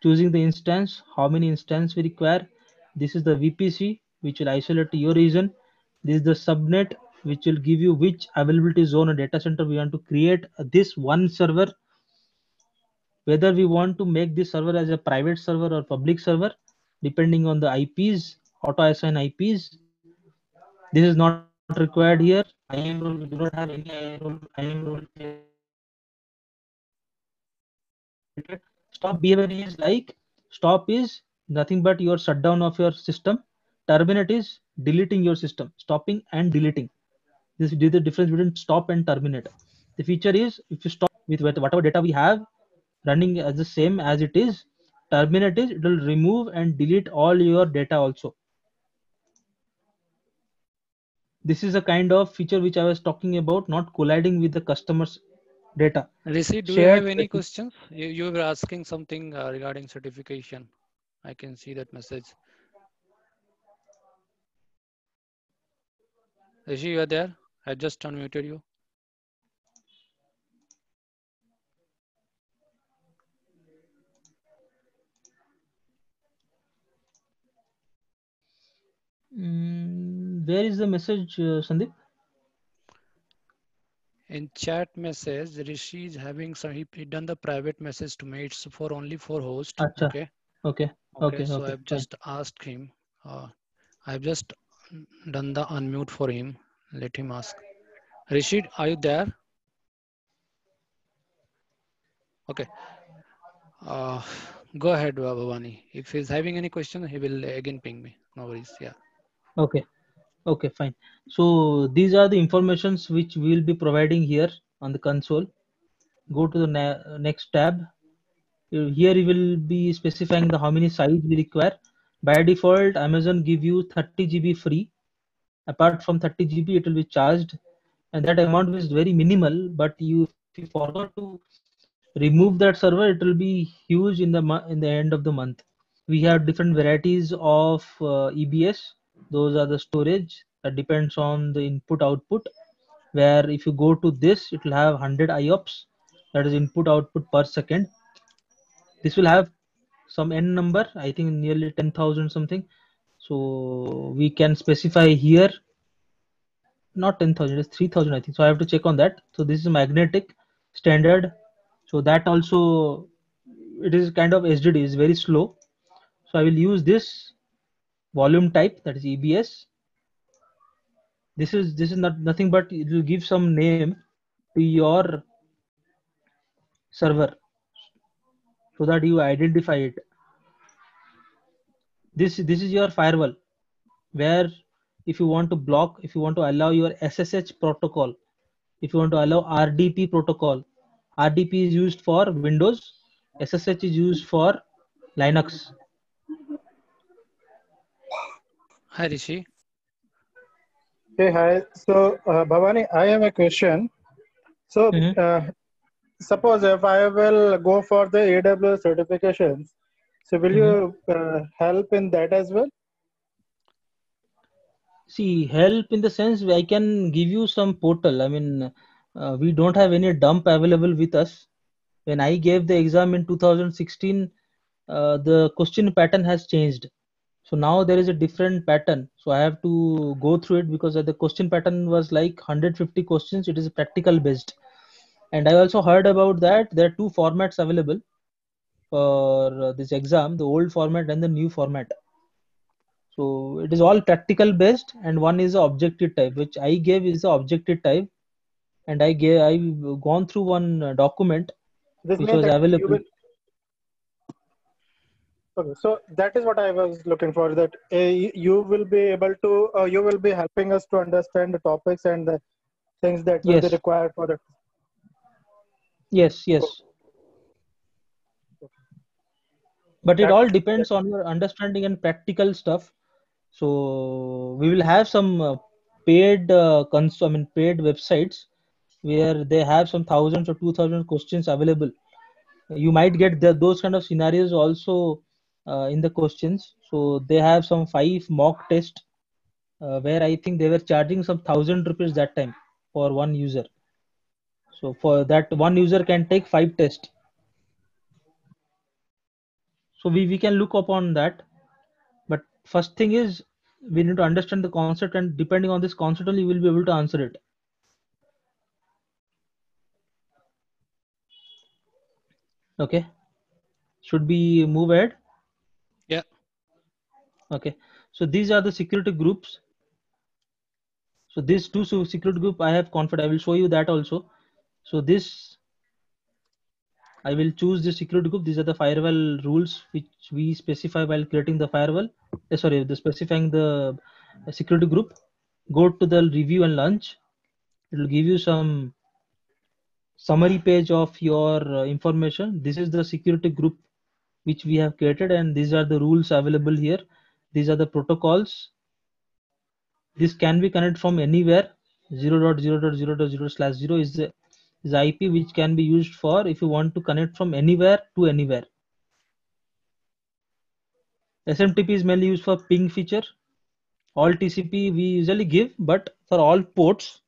choosing the instance, how many instance we require. This is the VPC, which will isolate your region. This is the subnet, which will give you which availability zone or data center we want to create this one server, whether we want to make this server as a private server or public server, depending on the IPs, auto assign IPs. This is not required here. IAM role, we do not have any IAM role created. Stop behavior is like, stop is nothing but your shutdown of your system. Terminate is deleting your system, stopping and deleting. This is the difference between stop and terminate. The feature is, if you stop with whatever data we have running as the same as it is, terminate is it will remove and delete all your data also. This is a kind of feature which I was talking about, not colliding with the customer's data. Rishi, do you Shared have any questions? You were asking something regarding certification. I can see that message. Rishi, you are there? I just unmuted you. Where is the message, Sandeep? In chat message, Rishi is having some, he done the private message to me. It's for only for host. Acha. Okay. Okay. Okay. So Okay. I've just asked him. I've just done the unmute for him. Let him ask. Rishi, are you there? Okay. Go ahead, Bhavani. If he's having any question, he will again ping me. No worries. Yeah. Okay. Okay, fine. So these are the informations which we will be providing here on the console. Go to the next tab. Here you will be specifying the how many size we require. By default, Amazon give you 30 GB free. Apart from 30 GB, it will be charged, and that amount is very minimal. But if you forgot to remove that server, it will be huge in the end of the month. We have different varieties of EBS. Those are the storage that depends on the input output, where if you go to this, it will have 100 IOPS, that is input output per second. This will have some n number, I think nearly 10,000 something. So we can specify here, not 10,000, it's 3,000 I think. So I have to check on that. So this is magnetic standard. So that also, it is kind of HDD, is very slow. So I will use this volume type, that is EBS. This is not nothing but it will give some name to your server so that you identify it. This is your firewall, where if you want to block, if you want to allow your SSH protocol, if you want to allow RDP protocol, RDP is used for Windows, SSH is used for Linux. Hi, Rishi. Hey, hi. So, Bhavani, I have a question. So, suppose if I will go for the AWS certifications, so will you help in that as well? See, help in the sense I can give you some portal. I mean, we don't have any dump available with us. When I gave the exam in 2016, the question pattern has changed. So now there is a different pattern. So I have to go through it because the question pattern was like 150 questions. It is practical based. And I also heard about that there are two formats available for this exam, the old format and the new format. So it is all practical based, and one is the objective type, which I gave is the objective type, and I've gone through one document This which means was that you available. will. Okay, so that is what I was looking for. That you will be able to, you will be helping us to understand the topics and the things that will be Yes, required for it. Yes, yes. But it That all depends on your understanding and practical stuff. So we will have some paid paid websites where they have some thousands or 2,000 questions available. You might get those kind of scenarios also in the questions. So they have some 5 mock tests where I think they were charging some 1,000 rupees that time for one user. So for that one user can take 5 tests. So we can look upon that. But first thing is we need to understand the concept, and depending on this concept only you will be able to answer it. Okay. Should we move ahead? Yeah. Okay. So these are the security groups. So these two security group I have configured. I will show you that also. So this I will choose the security group. These are the firewall rules which we specify while creating the firewall. Sorry, the specifying the security group. Go to the review and launch. It will give you some summary page of your information. This is the security group which we have created, and these are the rules available here. These are the protocols. This can be connected from anywhere. 0.0.0.0/0 is the IP which can be used for if you want to connect from anywhere to anywhere. SMTP is mainly used for ping feature. All TCP we usually give, but for all ports,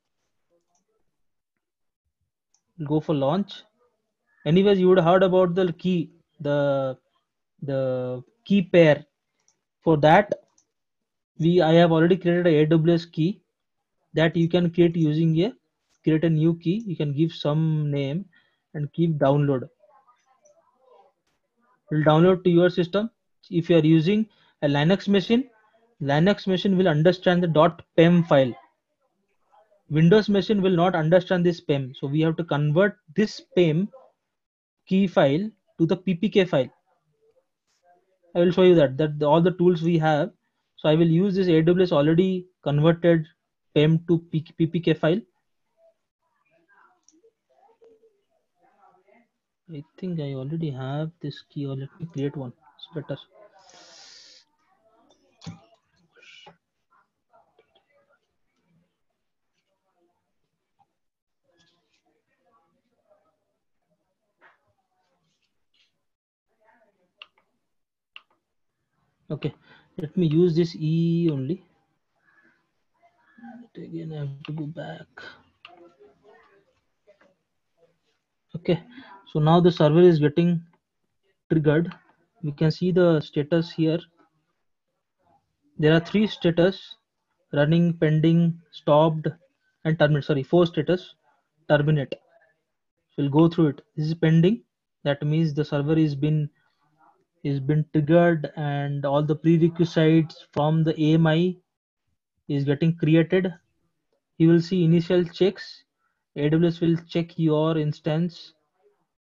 we'll go for launch. Anyways, you would have heard about the key, the key pair. For that, I have already created a AWS key that you can create a new key. You can give some name and keep download. Will download to your system. If you are using a Linux machine will understand the .pem file. Windows machine will not understand this PEM. So we have to convert this PEM key file to the PPK file. I will show you that all the tools we have. So I will use this AWS already converted PEM to PPK file. I think I already have this key, or let me create one. It's better. Okay, let me use this E only. But again, I have to go back. Okay, so now the server is getting triggered. We can see the status here. There are 3 status: running, pending, stopped, and terminate. Sorry, 4 status: terminate. So we'll go through it. This is pending. That means the server is been triggered, and all the prerequisites from the AMI is getting created. You will see initial checks. AWS will check your instance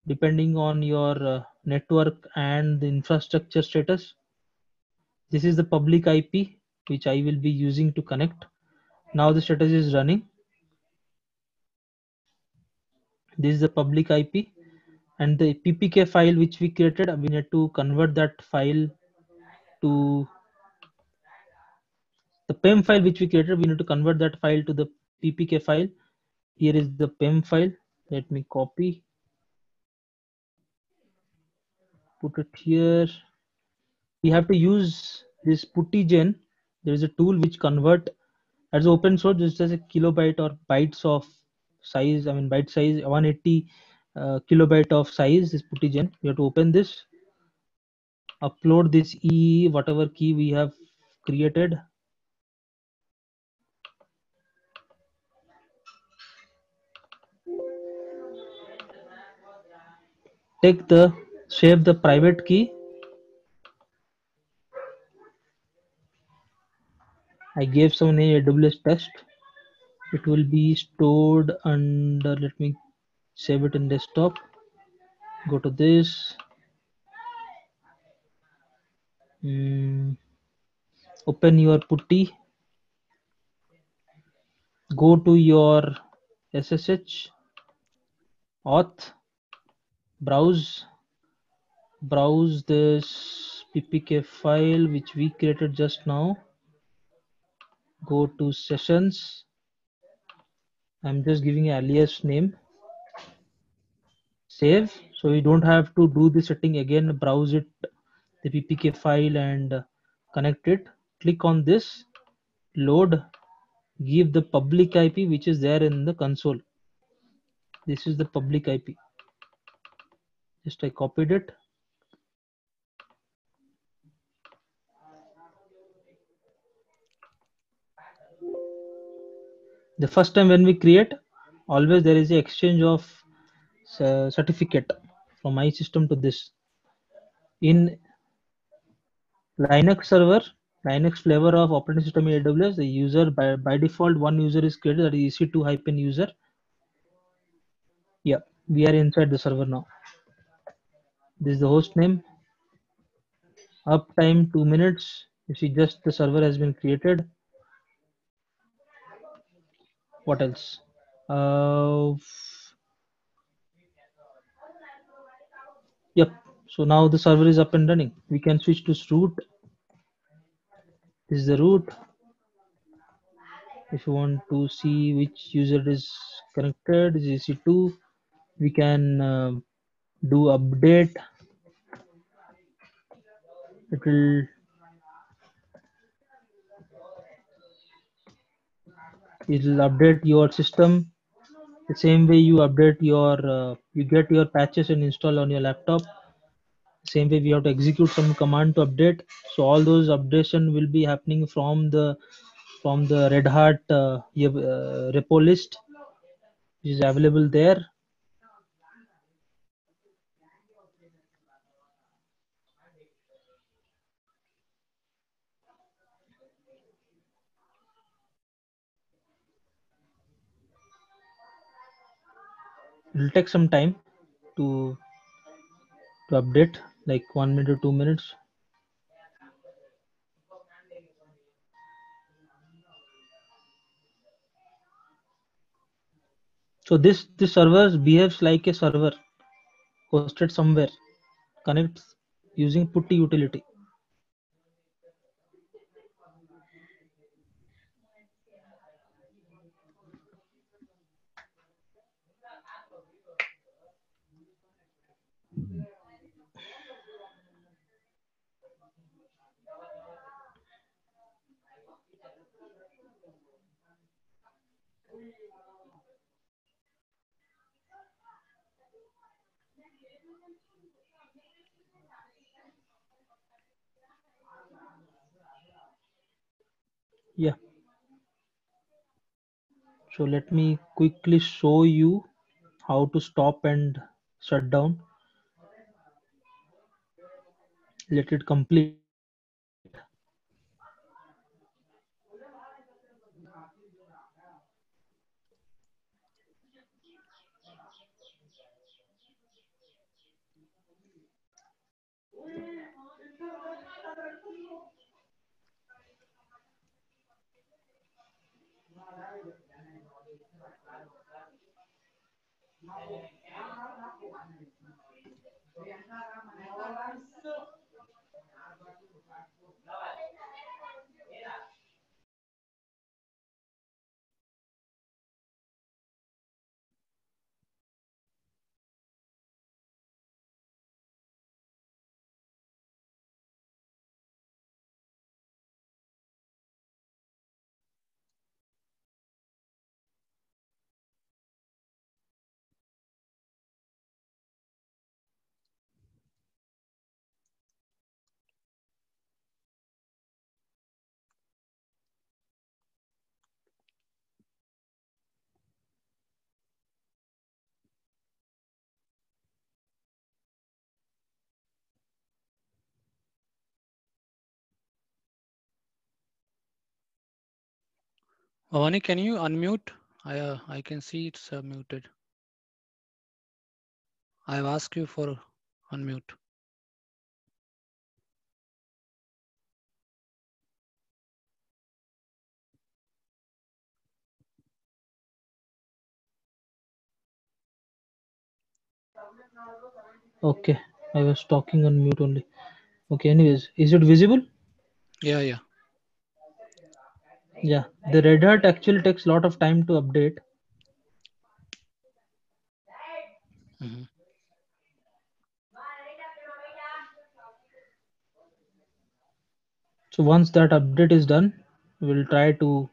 depending on your network and the infrastructure status. This is the public IP which I will be using to connect. Now the status is running. This is the public IP, and the PPK file which we created, we need to convert that file to the PEM file which we created. We need to convert that file to the PPK file. Here is the PEM file. Let me copy, put it here. We have to use this PuttyGen. There is a tool which convert as open source. This is a kilobyte or bytes of size. I mean byte size 180 kilobyte of size. This PuttyGen. You have to open this, upload this whatever key we have created. Save the private key. I gave some name AWS test. It will be stored under, let me save it in desktop. Go to this. Open your putty. Go to your SSH auth. browse this ppk file which we created just now. Go to sessions. I'm just giving an alias name. Save. So we don't have to do the setting again. Browse it, the ppk file, and connect it. Click on this. Load. Give the public IP which is there in the console. This is the public IP. Just I copied it. The first time when we create, always there is a exchange of certificate from my system to this. In Linux server, Linux flavor of operating system in AWS, the user by default one user is created, that is EC2-user. Yeah, we are inside the server now. This is the host name. Uptime 2 minutes. You see, just the server has been created. What else? Yep. So now the server is up and running. We can switch to root. This is the root. If you want to see which user is connected, is EC2. We can do update. It'll update your system the same way you update your you get your patches and install on your laptop. Same way we have to execute some command to update. So all those updation will be happening from the Red Hat repo list, which is available there. It will take some time to update, like 1 minute or 2 minutes. So this server behaves like a server hosted somewhere, connects using putty utility. Yeah. So let me quickly show you how to stop and shut down. Let it complete. Bhavani, can you unmute? I can see it's muted. I've asked you for unmute. Okay, I was talking on mute only. Okay, anyways, is it visible? Yeah, yeah. Yeah, the Red Hat actually takes a lot of time to update. Hmm. So once that update is done, we'll try to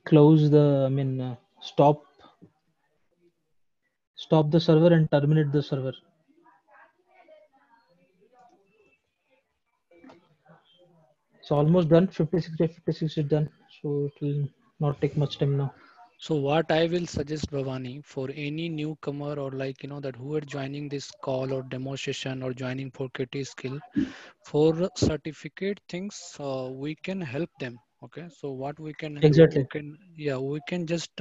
close the, stop the server and terminate the server. It's almost done. 56 is done. So it will not take much time now. So what I will suggest, Bhavani, for any newcomer or that who are joining this call or demonstration or joining for KT skill, for certificate things, we can help them. Okay. So what we can do, Exactly. we can just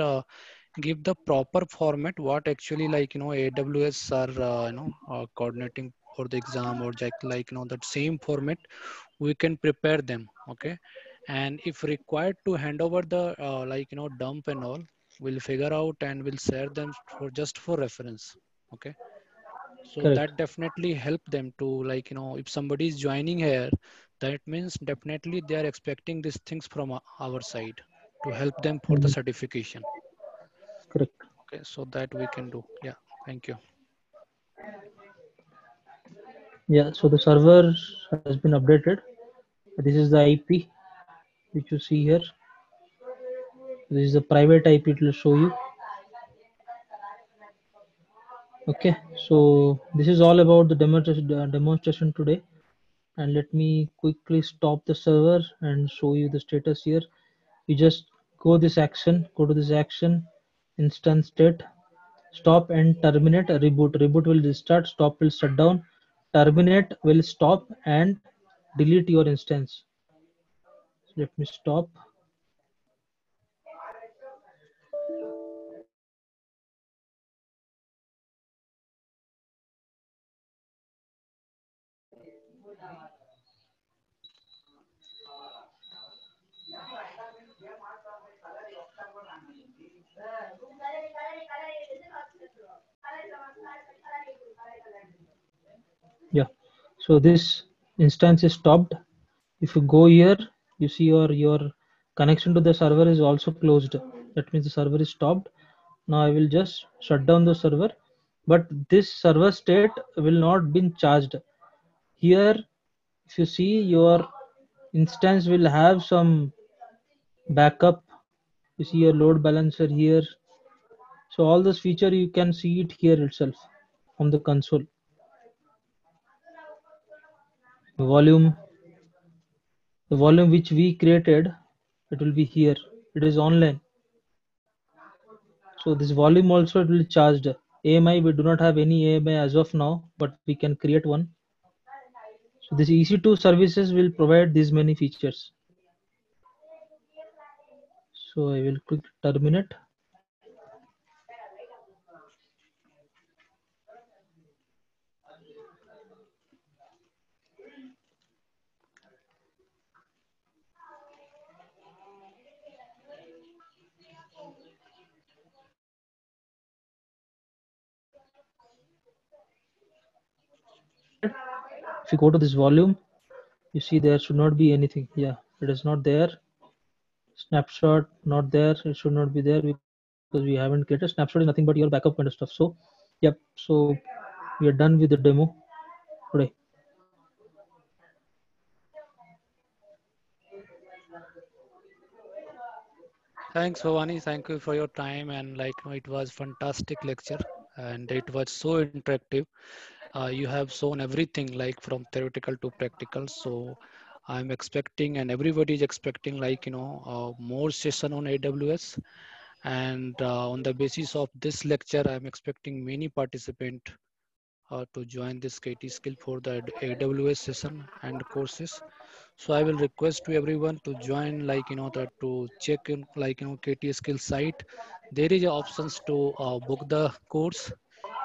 give the proper format what actually AWS are coordinating for the exam or that same format we can prepare them. Okay. And if required to hand over the dump and all, we'll figure out and we'll share them for just for reference. Okay. So Correct. that definitely help them to if somebody is joining here, that means definitely they are expecting these things from our side to help them for the Mhm. certification. Correct. Okay, so that we can do. Yeah, thank you. Yeah. So the server has been updated. This is the IP which you see here. This is the private IP. It will show you. Okay. So this is all about the demonstration today. And let me quickly stop the server and show you the status here. You just go to this action, instance state, stop and terminate, reboot. Reboot will restart, stop will shut down, terminate will stop and delete your instance. So let me stop. Yeah. So this instance is stopped. If you go here, you see your connection to the server is also closed. That means the server is stopped. Now I will just shut down the server, but this server state will not be charged. Here, if you see, your instance will have some backup. You see your load balancer here. So all this feature you can see it here itself on the console. Volume, the volume which we created, it will be here. It is online. So this volume also it will charged. AMI, we do not have any AMI as of now, but we can create one. So this EC2 services will provide these many features. So I will click terminate. If you go to this volume, you see there should not be anything. Yeah, it is not there. Snapshot not there. It should not be there because we haven't created. Snapshot is nothing but your backup kind of stuff. So yep, so we are done with the demo today. Thanks, Bhavani. Thank you for your time and it was fantastic lecture and it was so interactive. You have shown everything from theoretical to practical. So I'm expecting and everybody is expecting more session on AWS. And on the basis of this lecture, I'm expecting many participants to join this KT skill for the AWS session and courses. So I will request to everyone to join that to check in KT skill site. There is options to book the course.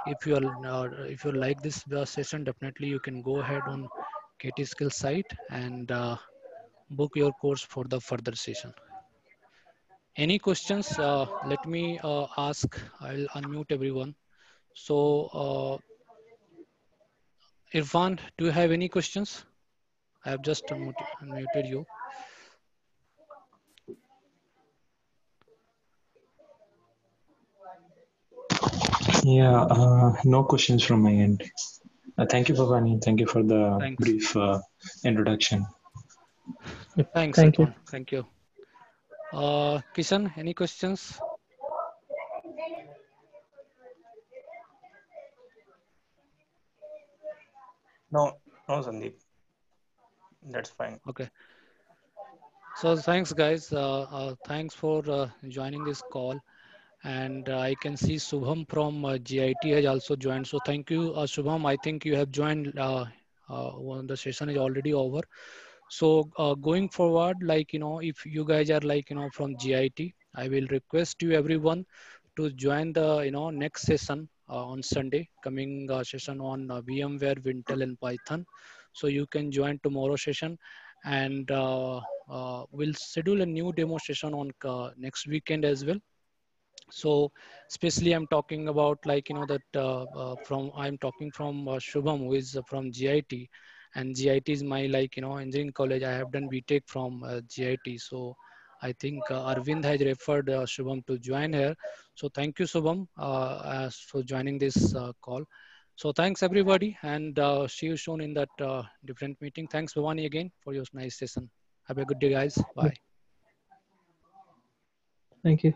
If you like this session, definitely you can go ahead on KT skill site and book your course for the further session. Any questions? Let me ask. I'll unmute everyone. So Irfan, do you have any questions? I have just unmuted you. Yeah, no questions from my end. Thank you, Bhavani. Thank you for the Thanks. brief introduction. Thanks, Thank you. Irfan. Thank you. Kishan, any questions? No, no, Sandeep. That's fine. Okay. So thanks, guys. Thanks for joining this call. And I can see Subham from GIT has also joined. So thank you, Subham. I think you have joined when the session is already over. So going forward, like, if you guys are like, from GIT, I will request you everyone to join the, next session on Sunday, coming session on VMware, Wintel and Python. So you can join tomorrow session, and we'll schedule a new demo session on next weekend as well. So especially I'm talking about, like, that from I'm talking from Shubham, who is from GIT, and GIT is my, like, engineering college. I have done BTech from GIT. So I think Arvind has referred Shubham to join here. So thank you, Shubham, for joining this call. So thanks everybody, and see you soon in that different meeting. Thanks Bhavani again for your nice session. Have a good day, guys. Bye. Thank you.